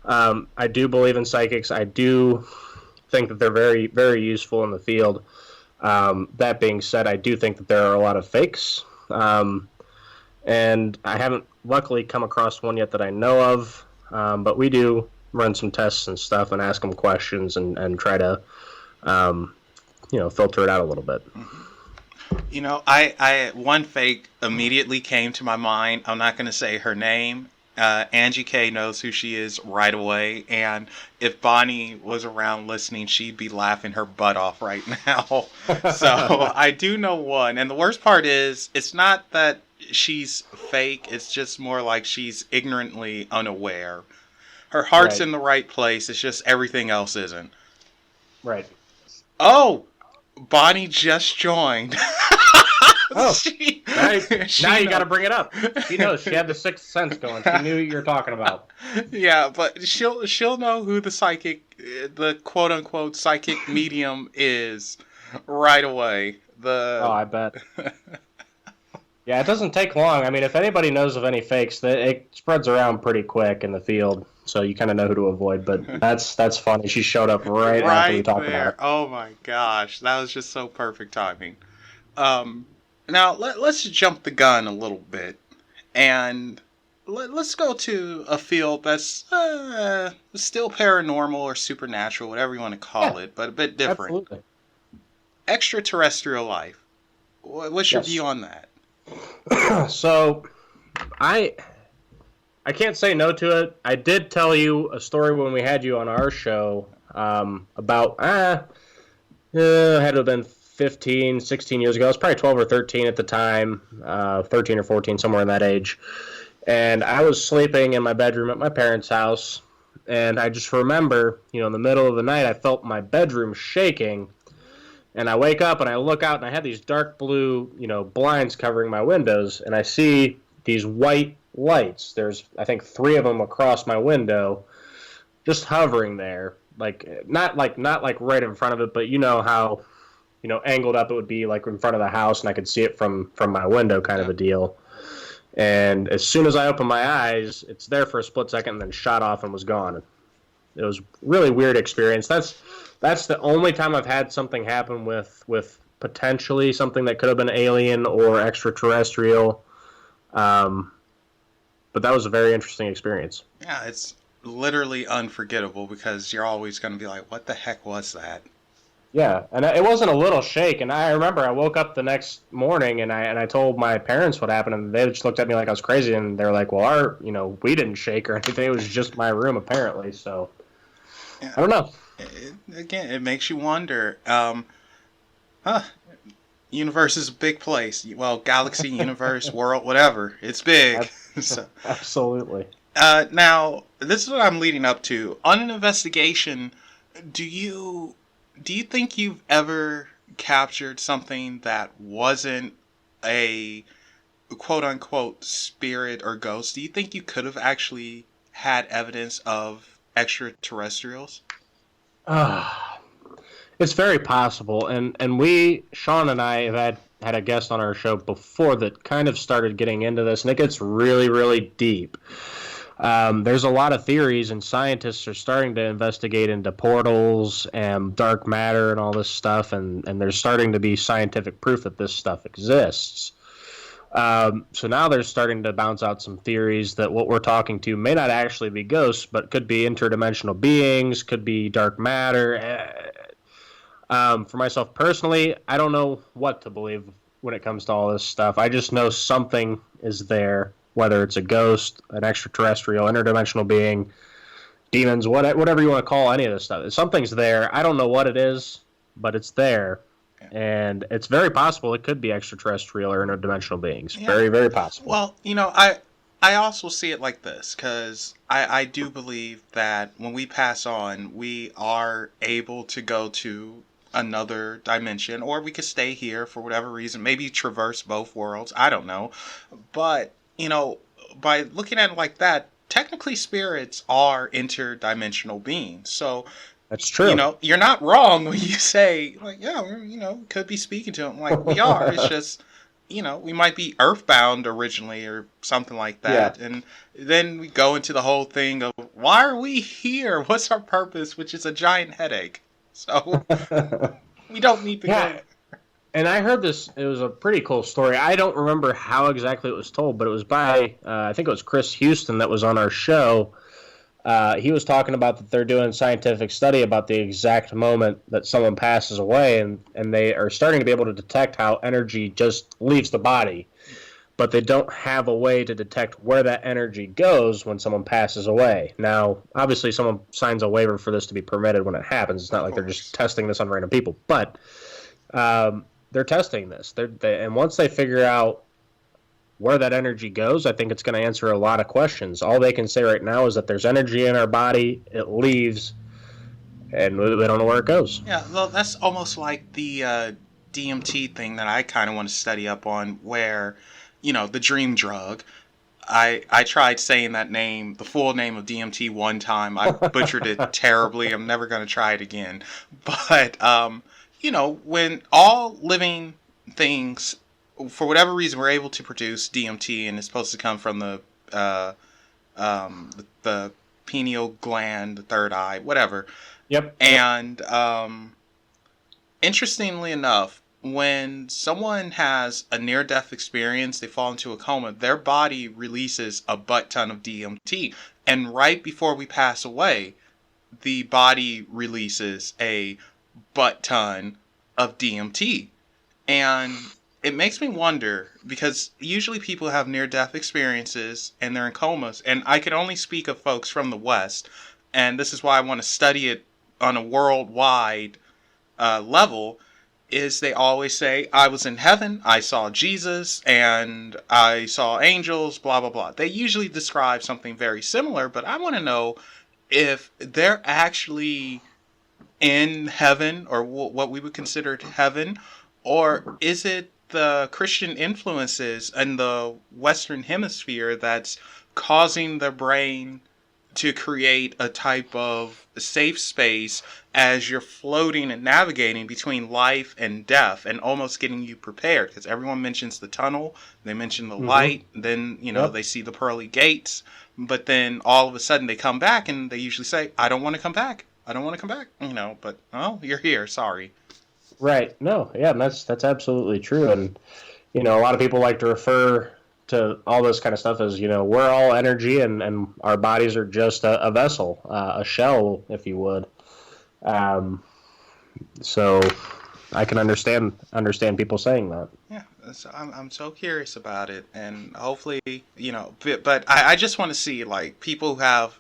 I do believe in psychics. I do think that they're very, very useful in the field. That being said, I do think that there are a lot of fakes, and I haven't luckily come across one yet that I know of. But we do run some tests and stuff and ask them questions and try to, filter it out a little bit. You know, I one fake immediately came to my mind. I'm not going to say her name. Angie K knows who she is right away. And if Bonnie was around listening, she'd be laughing her butt off right now. So I do know one. And the worst part is, it's not that she's fake. It's just more like she's ignorantly unaware. Her heart's in the right place. It's just everything else isn't. Right. Oh, Bonnie just joined. Oh, now you got to bring it up. She knows. She had the sixth sense going. She knew what you were talking about. Yeah, but she'll know who the quote unquote psychic medium is right away. Oh, I bet. Yeah, it doesn't take long. I mean, if anybody knows of any fakes, it spreads around pretty quick in the field, so you kind of know who to avoid. But that's funny. She showed up right after we talked about it. Oh my gosh, that was just so perfect timing. Now let's jump the gun a little bit, and let's go to a field that's still paranormal or supernatural, whatever you want to call it, but a bit different. Absolutely. Extraterrestrial life. What's your view on that? So, I can't say no to it. I did tell you a story when we had you on our show about, had to have been 15, 16 years ago. I was probably 12 or 13 at the time, 13 or 14, somewhere in that age. And I was sleeping in my bedroom at my parents' house, and I just remember, in the middle of the night, I felt my bedroom shaking. And I wake up and I look out and I have these dark blue, blinds covering my windows, and I see these white lights. There's, I think, 3 of them across my window, just hovering there, not like right in front of it, but how, angled up it would be like in front of the house, and I could see it from my window, kind of a deal. And as soon as I opened my eyes, it's there for a split second and then shot off and was gone. It was a really weird experience. That's the only time I've had something happen with potentially something that could have been alien or extraterrestrial. But that was a very interesting experience. Yeah, it's literally unforgettable because you're always going to be like, what the heck was that? Yeah, and it wasn't a little shake. And I remember I woke up the next morning and I told my parents what happened, and they just looked at me like I was crazy. And they were like, well, we didn't shake or anything. It was just my room, apparently. So, yeah. I don't know. It makes you wonder. Universe is a big place. Well, galaxy, universe, world, whatever. It's big. So, absolutely. Now, this is what I'm leading up to. On an investigation, do you think you've ever captured something that wasn't a quote-unquote spirit or ghost? Do you think you could have actually had evidence of extraterrestrials? It's very possible, and Sean and I have had a guest on our show before that kind of started getting into this, and it gets really, really deep. There's a lot of theories, and scientists are starting to investigate into portals and dark matter and all this stuff, and there's starting to be scientific proof that this stuff exists. So now they're starting to bounce out some theories that what we're talking to may not actually be ghosts, but could be interdimensional beings, could be dark matter. For myself personally, I don't know what to believe when it comes to all this stuff. I just know something is there, whether it's a ghost, an extraterrestrial, interdimensional being, demons, whatever you want to call any of this stuff. Something's there. I don't know what it is, but it's there. And it's very possible it could be extraterrestrial or interdimensional beings. Yeah. Very, very possible. Well, I also see it like this, because I do believe that when we pass on, we are able to go to another dimension, or we could stay here for whatever reason, maybe traverse both worlds. I don't know. But, by looking at it like that, technically spirits are interdimensional beings. So that's true. You're not wrong when you say, like, yeah, could be speaking to them. Like, we are. It's just, we might be earthbound originally or something like that. Yeah. And then we go into the whole thing of, why are we here? What's our purpose? Which is a giant headache. So we don't need to go. And I heard this, it was a pretty cool story. I don't remember how exactly it was told, but it was by, I think it was Chris Houston that was on our show. He was talking about that they're doing scientific study about the exact moment that someone passes away, and they are starting to be able to detect how energy just leaves the body. But they don't have a way to detect where that energy goes when someone passes away. Now, obviously, someone signs a waiver for this to be permitted when it happens. It's not like they're just testing this on random people. But they're testing this. And once they figure out where that energy goes, I think it's going to answer a lot of questions. All they can say right now is that there's energy in our body, it leaves, and we don't know where it goes. Yeah, well, that's almost like the DMT thing that I kind of want to study up on, where, the dream drug. I tried saying that name, the full name of DMT, one time. I butchered it terribly. I'm never going to try it again. But, when all living things, for whatever reason, we're able to produce DMT, and it's supposed to come from the pineal gland, the third eye, whatever. Yep. And interestingly enough, when someone has a near-death experience, they fall into a coma, their body releases a butt ton of DMT. And right before we pass away, the body releases a butt ton of DMT. And it makes me wonder, because usually people have near-death experiences and they're in comas, and I can only speak of folks from the West, and this is why I want to study it on a worldwide level, is they always say, I was in heaven, I saw Jesus, and I saw angels, blah, blah, blah. They usually describe something very similar, but I want to know if they're actually in heaven, or what we would consider heaven, or is it the Christian influences in the Western Hemisphere that's causing the brain to create a type of safe space as you're floating and navigating between life and death, and almost getting you prepared? Because everyone mentions the tunnel, they mention the light, then they see the pearly gates, but then all of a sudden they come back and they usually say, I don't want to come back, but you're here, sorry. Right. No, yeah, that's absolutely true. And a lot of people like to refer to all this kind of stuff as, we're all energy, and our bodies are just a vessel, a shell, if you would. So I can understand people saying that. Yeah, so I'm so curious about it, and hopefully, but I just want to see, like, people who have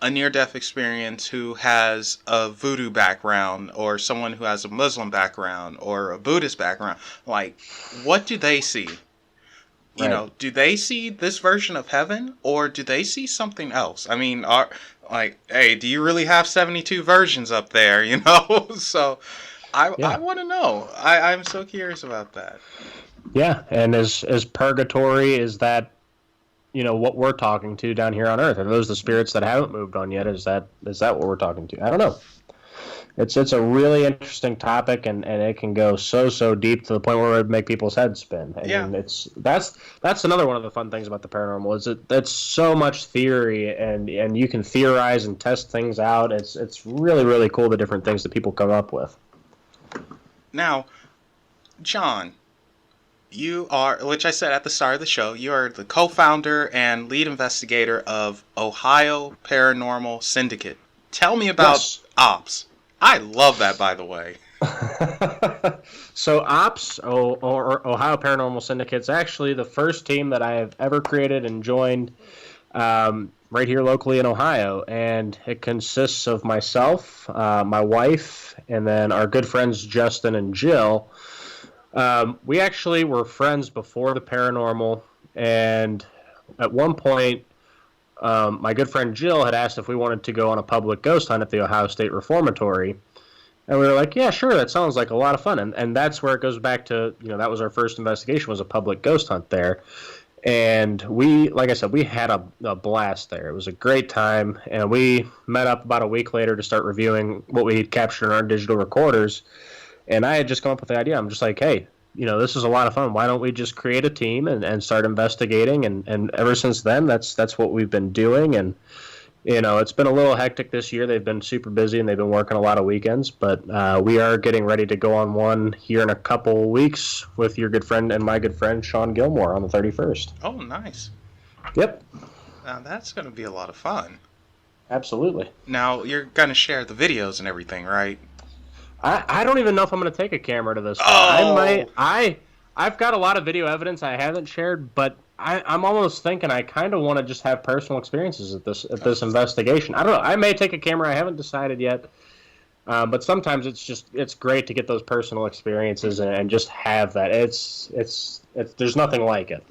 a near-death experience who has a voodoo background, or someone who has a Muslim background or a Buddhist background. Like, what do they see? Right. Do they see this version of heaven, or do they see something else? I mean, hey, do you really have 72 versions up there? So I want to know. I'm so curious about that. Yeah, and is purgatory, is that what we're talking to down here on Earth? Are those the spirits that haven't moved on yet? Is that what we're talking to? I don't know. It's a really interesting topic, and it can go so deep to the point where it would make people's heads spin. I Yeah. mean, that's another one of the fun things about the paranormal is that's so much theory, and you can theorize and test things out. It's really cool the different things that people come up with. Now, John, you are, which I said at the start of the show, you are the co-founder and lead investigator of Ohio Paranormal Syndicate. Tell me about Yes. Ops. I love that, by the way. So Ops, or Ohio Paranormal Syndicate, is actually the first team that I have ever created and joined right here locally in Ohio. And it consists of myself, my wife, and then our good friends Justin and Jill. We actually were friends before the paranormal, and at one point, my good friend Jill had asked if we wanted to go on a public ghost hunt at the Ohio State Reformatory. And we were like, yeah, sure, that sounds like a lot of fun. And that's where it goes back to, that was our first investigation, was a public ghost hunt there. And we, like I said, we had a blast there. It was a great time. And we met up about a week later to start reviewing what we had captured in our digital recorders. And I had just come up with the idea. I'm just like, hey, this is a lot of fun. Why don't we just create a team and start investigating? And ever since then, that's what we've been doing. And it's been a little hectic this year. They've been super busy, and they've been working a lot of weekends. But we are getting ready to go on one here in a couple weeks with your good friend and my good friend, Sean Gilmore, on the 31st. Oh, nice. Yep. Now, that's going to be a lot of fun. Absolutely. Now, you're going to share the videos and everything, right? I don't even know if I'm going to take a camera to this one. Oh! I've got a lot of video evidence I haven't shared, but I'm almost thinking I kind of want to just have personal experiences at this investigation. I don't know. I may take a camera. I haven't decided yet. But sometimes it's great to get those personal experiences and just have that. It's there's nothing like it.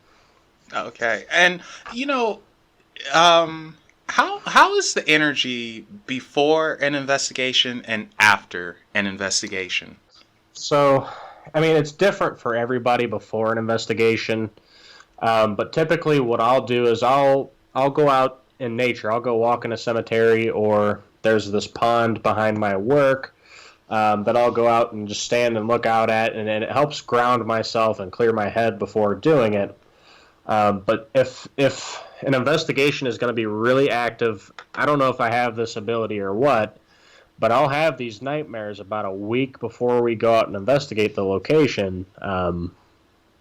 Okay. And, how is the energy before an investigation and after an investigation? So, I mean, it's different for everybody before an investigation. But typically what I'll do is I'll go out in nature. I'll go walk in a cemetery, or there's this pond behind my work that I'll go out and just stand and look out at, and it helps ground myself and clear my head before doing it. But if an investigation is going to be really active, I don't know if I have this ability or what, but I'll have these nightmares about a week before we go out and investigate the location.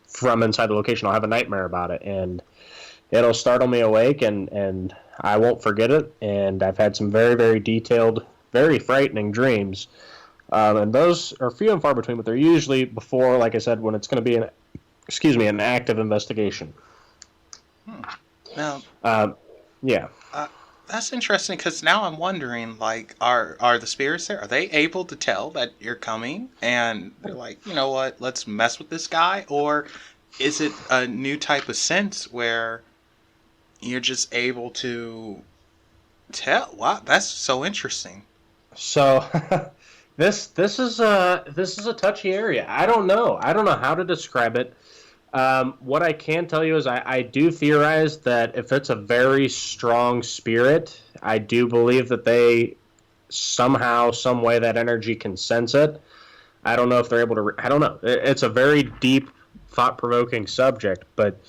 From inside the location, I'll have a nightmare about it, and it'll startle me awake, and I won't forget it. And I've had some very detailed, very frightening dreams, and those are few and far between. But they're usually before, like I said, when it's going to be an active investigation. Now, yeah. That's interesting, because now I'm wondering, like, are the spirits there? Are they able to tell that you're coming, and they're like, you know what, let's mess with this guy? Or is it a new type of sense where you're just able to tell? Wow, that's so interesting. So this is a touchy area. I don't know how to describe it. What I can tell you is I do theorize that if it's a very strong spirit, I do believe that they somehow, some way, that energy can sense it. I don't know if they're able to. I don't know. It's a very deep, thought-provoking subject, but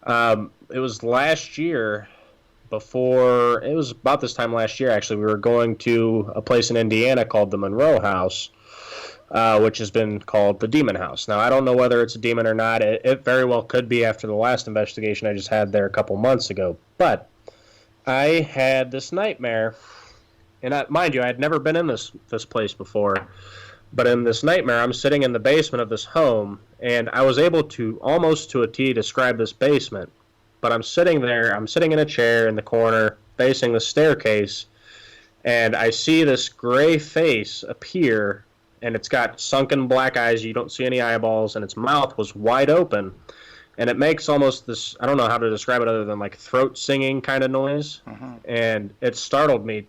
it was last year. It was about this time last year, actually. We were going to a place in Indiana called the Monroe House, which has been called the Demon House. Now, I don't know whether it's a demon or not. It very well could be after the last investigation I just had there a couple months ago. But I had this nightmare, and mind you, I had never been in this place before. But in this nightmare, I'm sitting in the basement of this home, and I was able to, almost to a T, describe this basement. But I'm sitting there, I'm sitting in a chair in the corner, facing the staircase, and I see this gray face appear, and it's got sunken black eyes. You don't see any eyeballs, and its mouth was wide open, and it makes almost this, I don't know how to describe it other than like throat singing kind of noise. Mm-hmm. And it startled me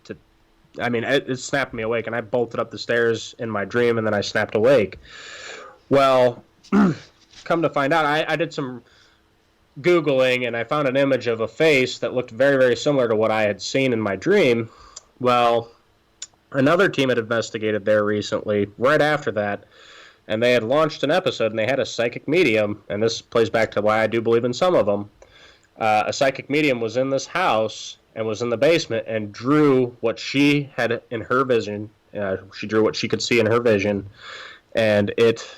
it snapped me awake, and I bolted up the stairs in my dream, and then I snapped awake. Well, come to find out, I did some Googling, and I found an image of a face that looked very similar to what I had seen in my dream. Well, Another team had investigated there recently, right after that, and they had launched an episode, and they had a psychic medium, and this plays back to why I do believe in some of them. A psychic medium was in this house and was in the basement and drew what she had in her vision. She drew what she could see in her vision, and it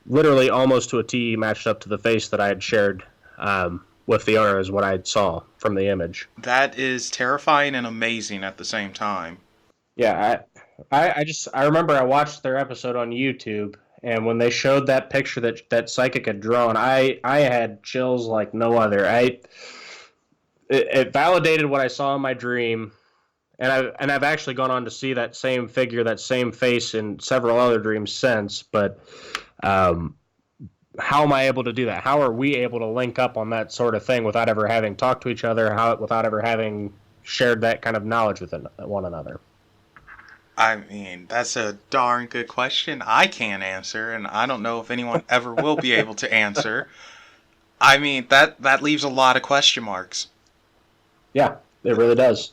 literally almost to a T matched up to the face that I had shared with the owner as what I saw from the image. That is terrifying and amazing at the same time. Yeah, I remember I watched their episode on YouTube, and when they showed that picture that psychic had drawn, I had chills like no other. It validated what I saw in my dream, and I've actually gone on to see that same figure, that same face in several other dreams since. But how am I able to do that? How are we able to link up on that sort of thing without ever having talked to each other? Without ever having shared that kind of knowledge with one another? I mean, that's a darn good question I can't answer, and I don't know if anyone ever will be able to answer. I mean, that leaves a lot of question marks. Yeah, it really does.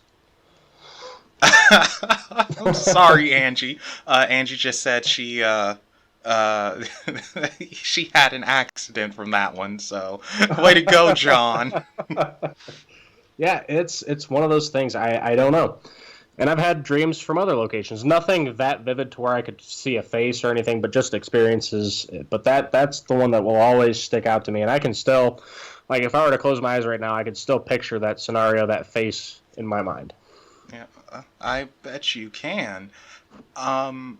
I'm sorry, Angie. Angie just said she she had an accident from that one, so way to go, John. Yeah, it's one of those things. I don't know. And I've had dreams from other locations. Nothing that vivid to where I could see a face or anything, but just experiences. But that's the one that will always stick out to me. And I can still, like, if I were to close my eyes right now, I could still picture that scenario, that face in my mind. Yeah, I bet you can. Darn.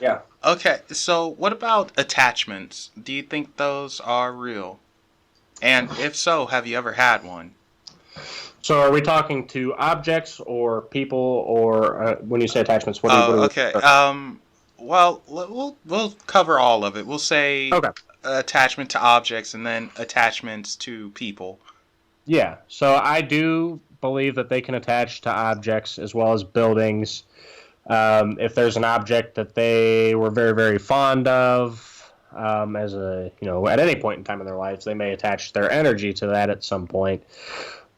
Yeah. Okay, so what about attachments? Do you think those are real? And if so, have you ever had one? So are we talking to objects or people, or when you say attachments, what do you... Okay. Well, we'll cover all of it. We'll say Okay. Attachment to objects and then attachments to people. Yeah, so I do believe that they can attach to objects as well as buildings. If there's an object that they were very, very fond of, as at any point in time in their lives, they may attach their energy to that at some point.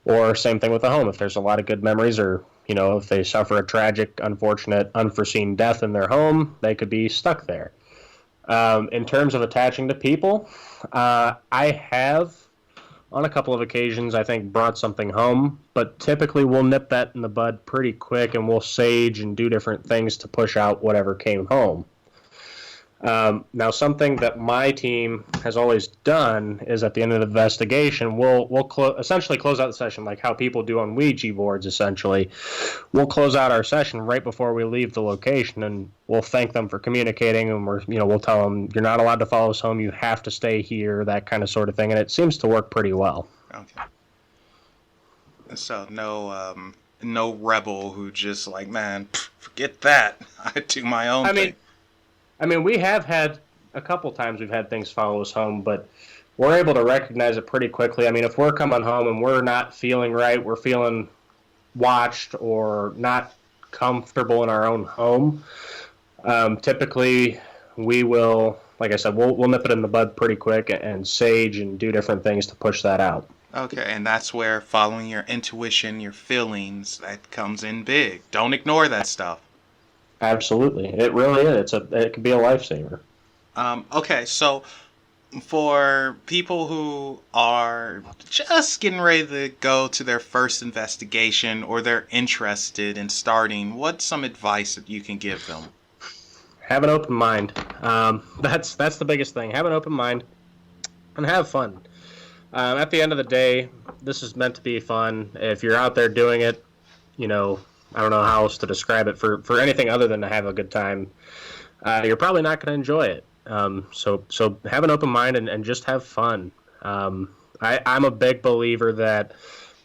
Or same thing with a home. If there's a lot of good memories, or if they suffer a tragic, unfortunate, unforeseen death in their home, they could be stuck there. In terms of attaching to people, I have, on a couple of occasions, I think, brought something home, but typically we'll nip that in the bud pretty quick, and we'll sage and do different things to push out whatever came home. Now, something that my team has always done is at the end of the investigation, we'll essentially close out the session like how people do on Ouija boards, essentially. We'll close out our session right before we leave the location, and we'll thank them for communicating, and we'll tell them, you're not allowed to follow us home, you have to stay here, that kind of sort of thing, and it seems to work pretty well. Okay. So no rebel who just like, man, forget that. I do my own thing. I mean, we have had a couple times we've had things follow us home, but we're able to recognize it pretty quickly. I mean, if we're coming home and we're not feeling right, we're feeling watched or not comfortable in our own home, typically we will, like I said, we'll nip it in the bud pretty quick and sage and do different things to push that out. Okay, and that's where following your intuition, your feelings, that comes in big. Don't ignore that stuff. Absolutely. It really is. It could be a lifesaver. Okay, so for people who are just getting ready to go to their first investigation or they're interested in starting, what's some advice that you can give them? Have an open mind. That's the biggest thing. Have an open mind and have fun. At the end of the day, this is meant to be fun. If you're out there doing it, I don't know how else to describe it for anything other than to have a good time. You're probably not going to enjoy it. So have an open mind and just have fun. I'm a big believer that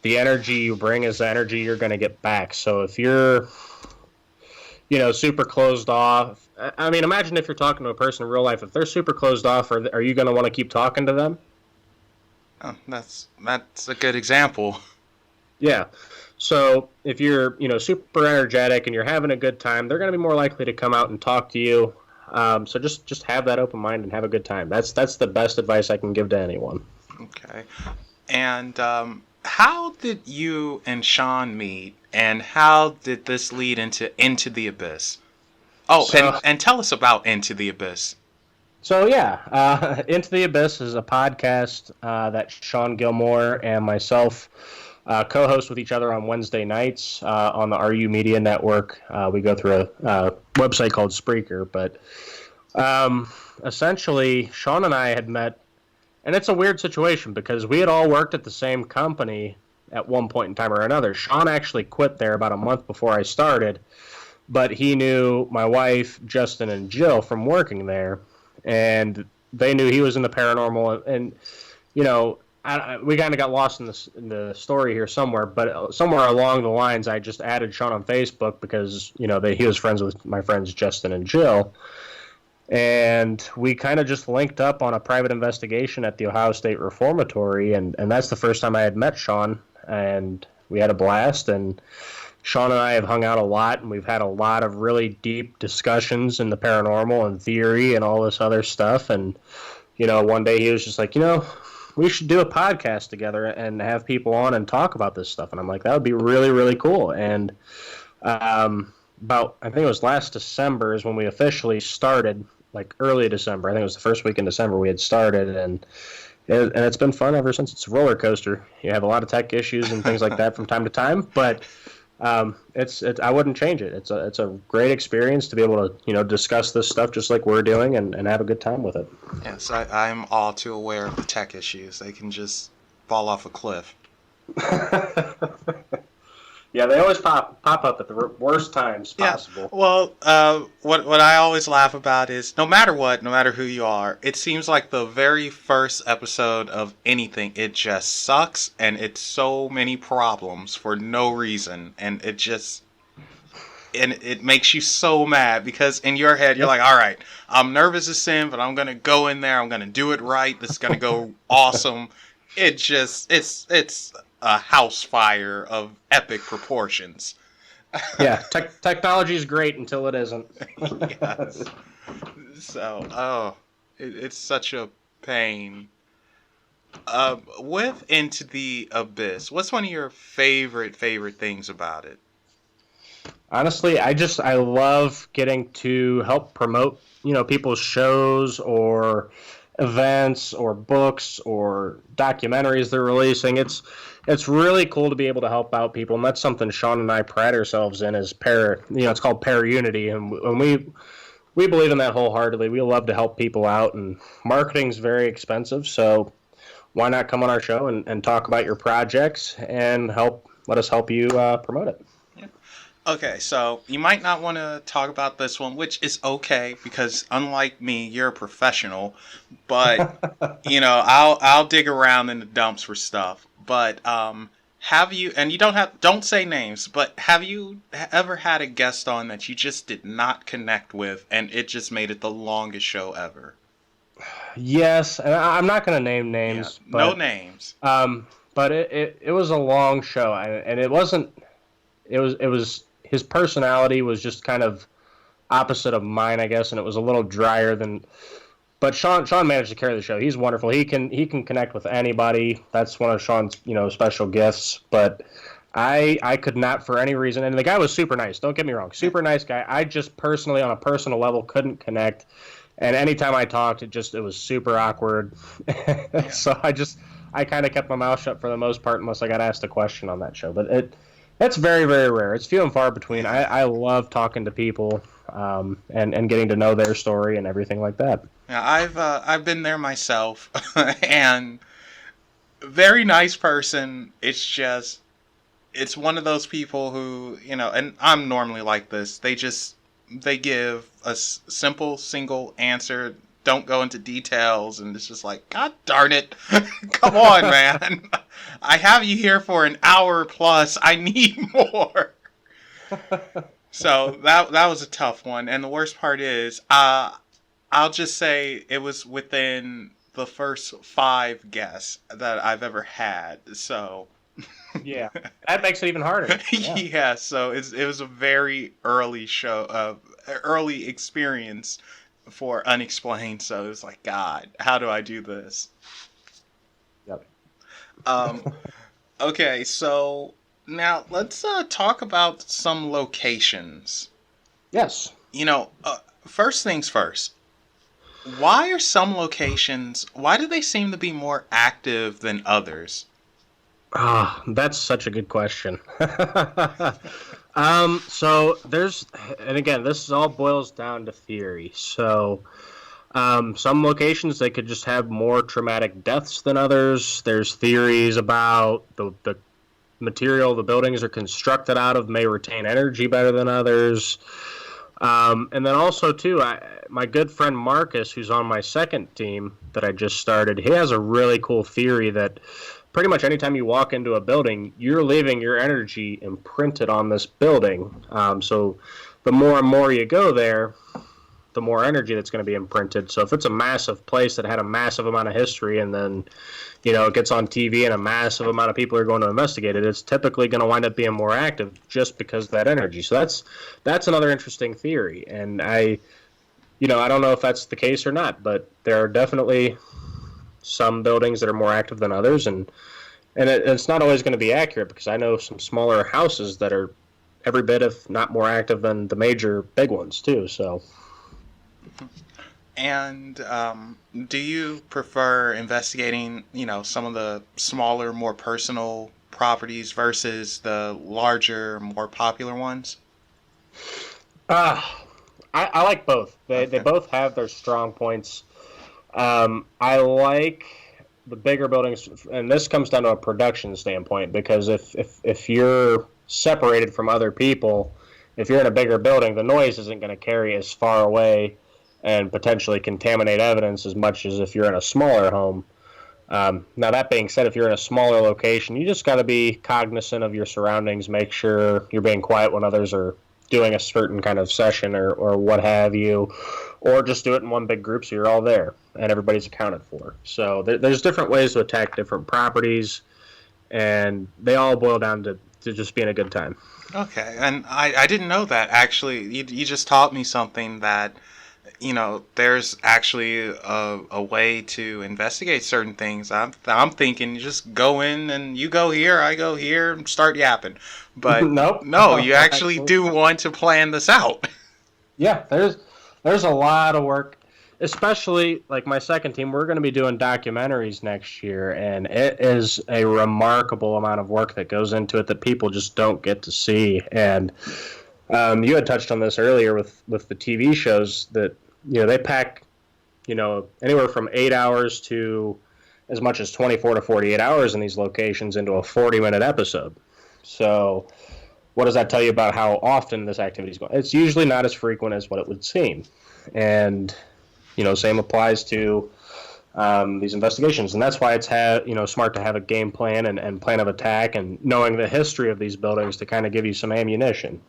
the energy you bring is the energy you're going to get back. So if you're, super closed off, I mean, imagine if you're talking to a person in real life, if they're super closed off, are you going to want to keep talking to them? Oh, that's a good example. Yeah. So if you're, super energetic and you're having a good time, they're going to be more likely to come out and talk to you. So just have that open mind and have a good time. That's the best advice I can give to anyone. Okay. And how did you and Sean meet, and how did this lead into the Abyss? Oh, and So, and tell us about Into the Abyss. Into the Abyss is a podcast that Sean Gilmore and myself co-host with each other on Wednesday nights on the RU Media Network. We go through a website called Spreaker, but um, essentially, Sean and I had met, and it's a weird situation because we had all worked at the same company at one point in time or another. Sean actually quit there about a month before I started, but he knew my wife, Justin, and Jill from working there, and they knew he was in the paranormal. And you know, we kind of got lost in the story here somewhere, but somewhere along the lines, I just added Sean on Facebook because he was friends with my friends Justin and Jill, and we kind of just linked up on a private investigation at the Ohio State Reformatory, and that's the first time I had met Sean, and we had a blast. And Sean and I have hung out a lot, and we've had a lot of really deep discussions in the paranormal and theory and all this other stuff. And one day he was just like, we should do a podcast together and have people on and talk about this stuff. And I'm like, that would be really, really cool. And I think it was last December is when we officially started, like early December. I think it was the first week in December we had started, and it's been fun ever since. It's a roller coaster. You have a lot of tech issues and things like that from time to time, but it's I wouldn't change it. It's a great experience to be able to discuss this stuff just like we're doing and have a good time with it. Yes, I'm all too aware of the tech issues. They can just fall off a cliff. Yeah, they always pop up at the worst times possible. Yeah. Well, what I always laugh about is no matter what, no matter who you are, it seems like the very first episode of anything, it just sucks and it's so many problems for no reason, and it makes you so mad because in your head you're like, all right, I'm nervous as sin, but I'm gonna go in there, I'm gonna do it right. This is gonna go awesome. It's a house fire of epic proportions. Yeah, technology is great until it isn't. Yes. So, it's such a pain. With Into the Abyss, what's one of your favorite things about it? Honestly, I love getting to help promote, people's shows or events or books or documentaries they're releasing. It's really cool to be able to help out people, and that's something Sean and I pride ourselves in as it's called Para Unity, and we believe in that wholeheartedly. We love to help people out, and marketing's very expensive, so why not come on our show and talk about your projects and let us help you promote it. Okay, so you might not want to talk about this one, which is okay because unlike me, you're a professional. But I'll dig around in the dumps for stuff. But have you? And you don't say names, but have you ever had a guest on that you just did not connect with, and it just made it the longest show ever? Yes, and I'm not going to name names. Yeah, no names. But it was a long show, and it wasn't. It was his personality was just kind of opposite of mine, I guess, and it was a little drier than. But Sean managed to carry the show. He's wonderful. He can connect with anybody. That's one of Sean's special gifts. But I could not for any reason. And the guy was super nice. Don't get me wrong, super nice guy. I just personally, on a personal level, couldn't connect. And anytime I talked, it was super awkward. So I kind of kept my mouth shut for the most part, unless I got asked a question on that show. But that's very, very rare. It's few and far between. I love talking to people and getting to know their story and everything like that. Yeah, I've been there myself, and very nice person. It's one of those people who and I'm normally like this. They give a simple single answer. Don't go into details, and it's just like, God darn it. Come on, man. I have you here for an hour plus. I need more. So that was a tough one. And the worst part is, I'll just say it was within the first 5 guests that I've ever had. So yeah, that makes it even harder. Yeah, so it was a very early show, early experience for Unexplained. So it was like, God, how do I do this? Yep. Okay, so now let's talk about some locations. Yes. First things first. Why are some locations, why do they seem to be more active than others? That's such a good question. So there's, and again, this all boils down to theory. So, some locations they could just have more traumatic deaths than others. There's theories about the material the buildings are constructed out of may retain energy better than others. And then also too, my good friend Marcus, who's on my second team that I just started, he has a really cool theory that pretty much anytime you walk into a building, you're leaving your energy imprinted on this building. So the more and more you go there, the more energy that's going to be imprinted. So if it's a massive place that had a massive amount of history and then, it gets on TV and a massive amount of people are going to investigate it, it's typically going to wind up being more active just because of that energy. So that's another interesting theory. And I don't know if that's the case or not, but there are definitely some buildings that are more active than others. And it's not always going to be accurate because I know some smaller houses that are every bit, if not more active than the major big ones too. So. And do you prefer investigating, some of the smaller, more personal properties versus the larger, more popular ones? I like both. They both have their strong points. I like the bigger buildings, and this comes down to a production standpoint, because if you're separated from other people, if you're in a bigger building, the noise isn't going to carry as far away and potentially contaminate evidence as much as if you're in a smaller home. Now, that being said, if you're in a smaller location, you just got to be cognizant of your surroundings, make sure you're being quiet when others are doing a certain kind of session or what have you, or just do it in one big group so you're all there and everybody's accounted for. So there's different ways to attack different properties, and they all boil down to just being a good time. Okay, and I didn't know that, actually. You just taught me something that, there's actually a way to investigate certain things. I'm thinking you just go in and you go here, I go here, and start yapping. But Nope. no, you actually do want to plan this out. Yeah, there's a lot of work, especially like my second team. We're going to be doing documentaries next year, and it is a remarkable amount of work that goes into it that people just don't get to see. And you had touched on this earlier with the TV shows that they pack anywhere from 8 hours to as much as 24 to 48 hours in these locations into a 40-minute episode. So what does that tell you about how often this activity is going? It's usually not as frequent as what it would seem. And, same applies to these investigations. And that's why it's smart to have a game plan and plan of attack and knowing the history of these buildings to kind of give you some ammunition.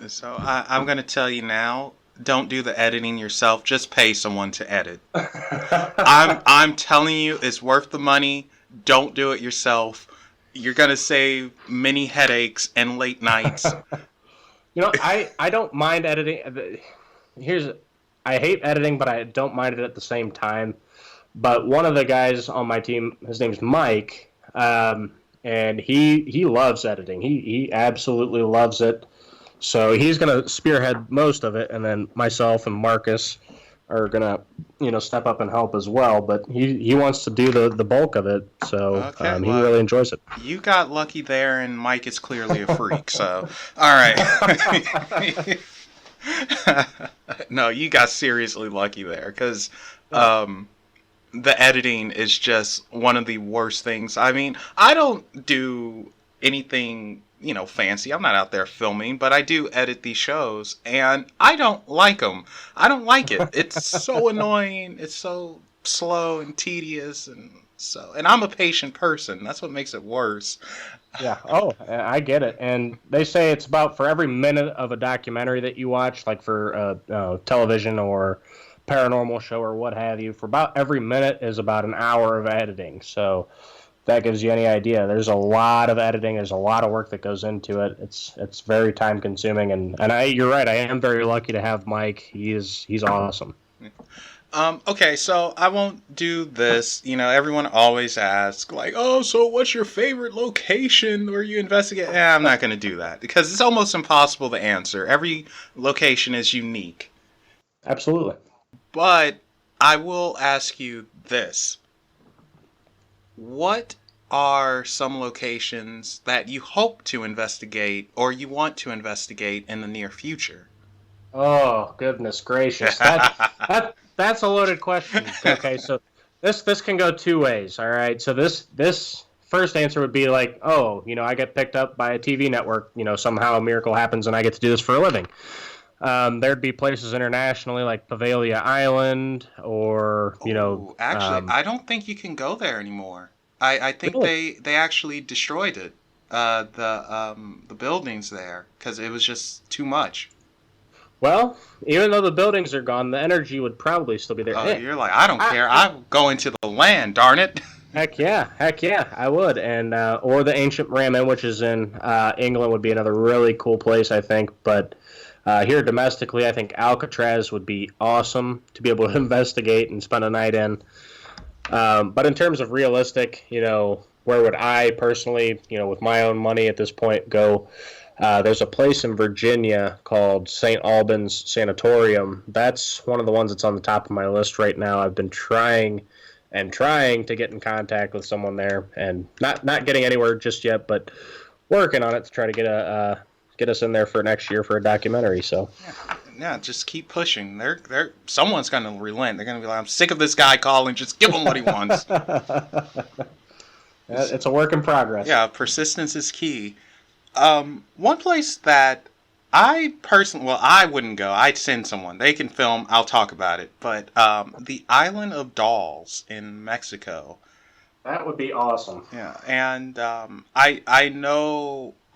So I'm going to tell you now, don't do the editing yourself. Just pay someone to edit. I'm telling you, it's worth the money. Don't do it yourself. You're going to save many headaches and late nights. I don't mind editing. I hate editing, but I don't mind it at the same time. But one of the guys on my team, his name's Mike, and he loves editing. He absolutely loves it. So he's going to spearhead most of it, and then myself and Marcus are going to, step up and help as well. But he wants to do the bulk of it, so okay, he really enjoys it. You got lucky there, and Mike is clearly a freak, so all right. No, you got seriously lucky there, because the editing is just one of the worst things. I mean, I don't do anything fancy. I'm not out there filming, but I do edit these shows, and I don't like them. I don't like it. It's so annoying. It's so slow and tedious, and I'm a patient person. That's what makes it worse. Yeah. Oh, I get it. And they say it's about for every minute of a documentary that you watch, like for television or paranormal show or what have you, for about every minute is about an hour of editing. So that gives you any idea. There's a lot of editing. There's a lot of work that goes into it. It's very time consuming, and you're right. I am very lucky to have Mike. He's awesome. Okay, so I won't do this. Everyone always asks, like, oh, so what's your favorite location where you investigate? I'm not going to do that because it's almost impossible to answer. Every location is unique. Absolutely. But I will ask you this. What are some locations that you hope to investigate or you want to investigate in the near future? Oh, goodness gracious. That's a loaded question. Okay, so this can go two ways, all right? So this first answer would be like, oh, I get picked up by a TV network, somehow a miracle happens and I get to do this for a living. There'd be places internationally like Pavalia Island or, Actually, I don't think you can go there anymore. I think really? they actually destroyed it, the buildings there, because it was just too much. Well, even though the buildings are gone, the energy would probably still be there. You're like, I don't care. I, I'm going to the land, darn it. heck yeah, I would. And or the ancient Ramen, which is in England, would be another really cool place, I think. But here domestically, I think Alcatraz would be awesome to be able to investigate and spend a night in. But in terms of realistic, where would I personally, with my own money at this point, go? There's a place in Virginia called St. Albans Sanatorium. That's one of the ones that's on the top of my list right now. I've been trying to get in contact with someone there, and not getting anywhere just yet, but working on it to try to get us in there for next year for a documentary. So Yeah, just keep pushing. Someone's gonna relent. They're gonna be like, I'm sick of this guy calling. Just give him what he wants. it's a work in progress. Yeah, persistence is key. One place that I personally, well, I wouldn't go. I'd send someone. They can film. I'll talk about it. But the Island of Dolls in Mexico. That would be awesome. Yeah, and I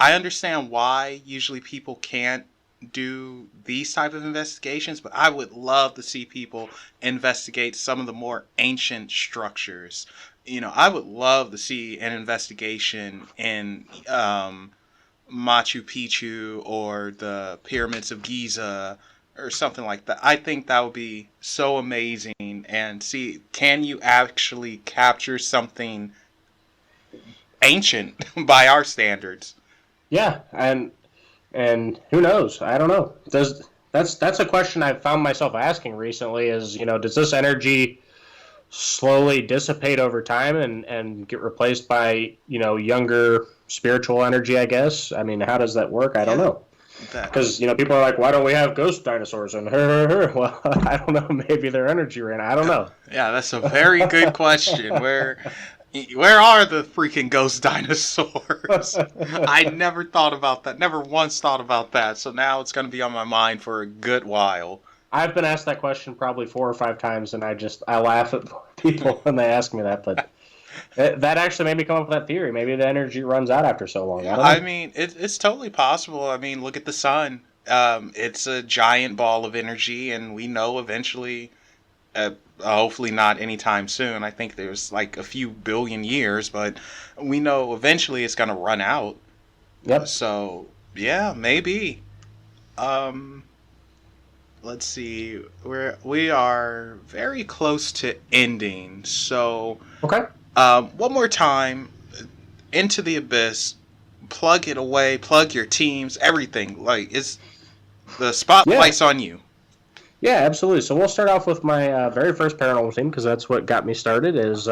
understand why usually people can't do these type of investigations, but I would love to see people investigate some of the more ancient structures. I would love to see an investigation in Machu Picchu or the pyramids of Giza or something like that. I think that would be so amazing and see, can you actually capture something ancient by our standards? Yeah, and who knows? I don't know. That's a question I've found myself asking recently is, does this energy slowly dissipate over time and get replaced by, younger spiritual energy, I guess? I mean, how does that work? I don't know. Because, people are like, why don't we have ghost dinosaurs? And well, I don't know. Maybe their energy ran. I don't know. Yeah, that's a very good question. Where are the freaking ghost dinosaurs? I never thought about that. Never once thought about that. So now it's going to be on my mind for a good while. I've been asked that question probably 4 or 5 times, and I laugh at people when they ask me that. But that actually made me come up with that theory. Maybe the energy runs out after so long. I mean, it's totally possible. I mean, look at the sun. It's a giant ball of energy, and we know eventually, hopefully not anytime soon. I think there's like a few billion years, but we know eventually it's going to run out. Yep. So, yeah, maybe. Let's see. We are very close to ending. So, okay. One more time, Into the Abyss. Plug it away. Plug your teams. Everything. Like, it's the spotlight's on you. Yeah, absolutely. So we'll start off with my very first paranormal team because that's what got me started. Is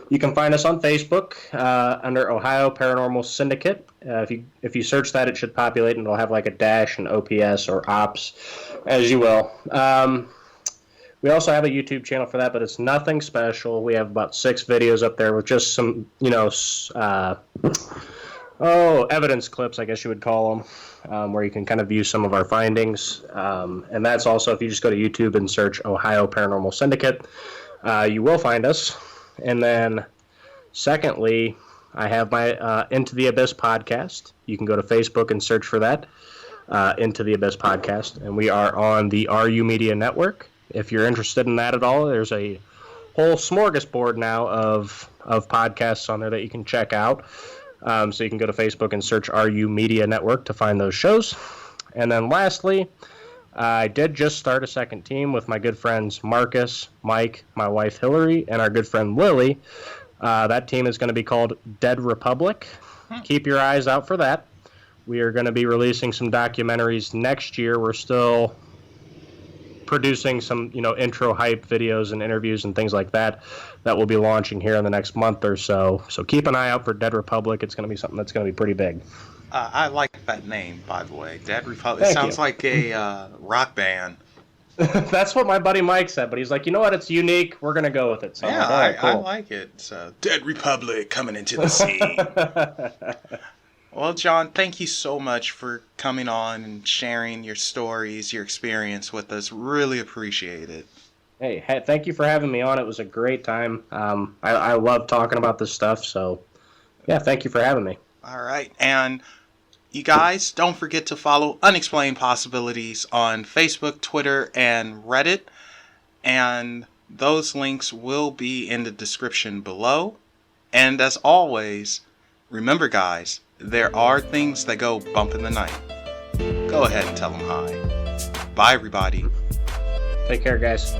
you can find us on Facebook under Ohio Paranormal Syndicate. If you search that, it should populate and it'll have like a dash and OPS or ops, as you will. We also have a YouTube channel for that, but it's nothing special. We have about 6 videos up there with just some, evidence clips, I guess you would call them, where you can kind of view some of our findings. And that's also, if you just go to YouTube and search Ohio Paranormal Syndicate, you will find us. And then, secondly, I have my Into the Abyss podcast. You can go to Facebook and search for that, Into the Abyss podcast. And we are on the RU Media Network. If you're interested in that at all, there's a whole smorgasbord now of podcasts on there that you can check out. So you can go to Facebook and search RU Media Network to find those shows. And then lastly, I did just start a second team with my good friends Marcus, Mike, my wife Hillary, and our good friend Lily. That team is going to be called Dead Republic. Keep your eyes out for that. We are going to be releasing some documentaries next year. We're still producing some, intro hype videos and interviews and things like that will be launching here in the next month or so. So keep an eye out for Dead Republic. It's going to be something that's going to be pretty big. I like that name, by the way. Dead Republic. It sounds like a rock band. That's what my buddy Mike said, but he's like, you know what? It's unique. We're going to go with it. So yeah, like, right, cool. I like it. So, Dead Republic coming into the scene. Well, John, thank you so much for coming on and sharing your stories, your experience with us. Really appreciate it. Hey, thank you for having me on. It was a great time. I love talking about this stuff. So, yeah, thank you for having me. All right. And you guys, don't forget to follow Unexplained Possibilities on Facebook, Twitter, and Reddit. And those links will be in the description below. And as always, remember, guys, there are things that go bump in the night. Go ahead and tell them hi. Bye, everybody. Take care, guys.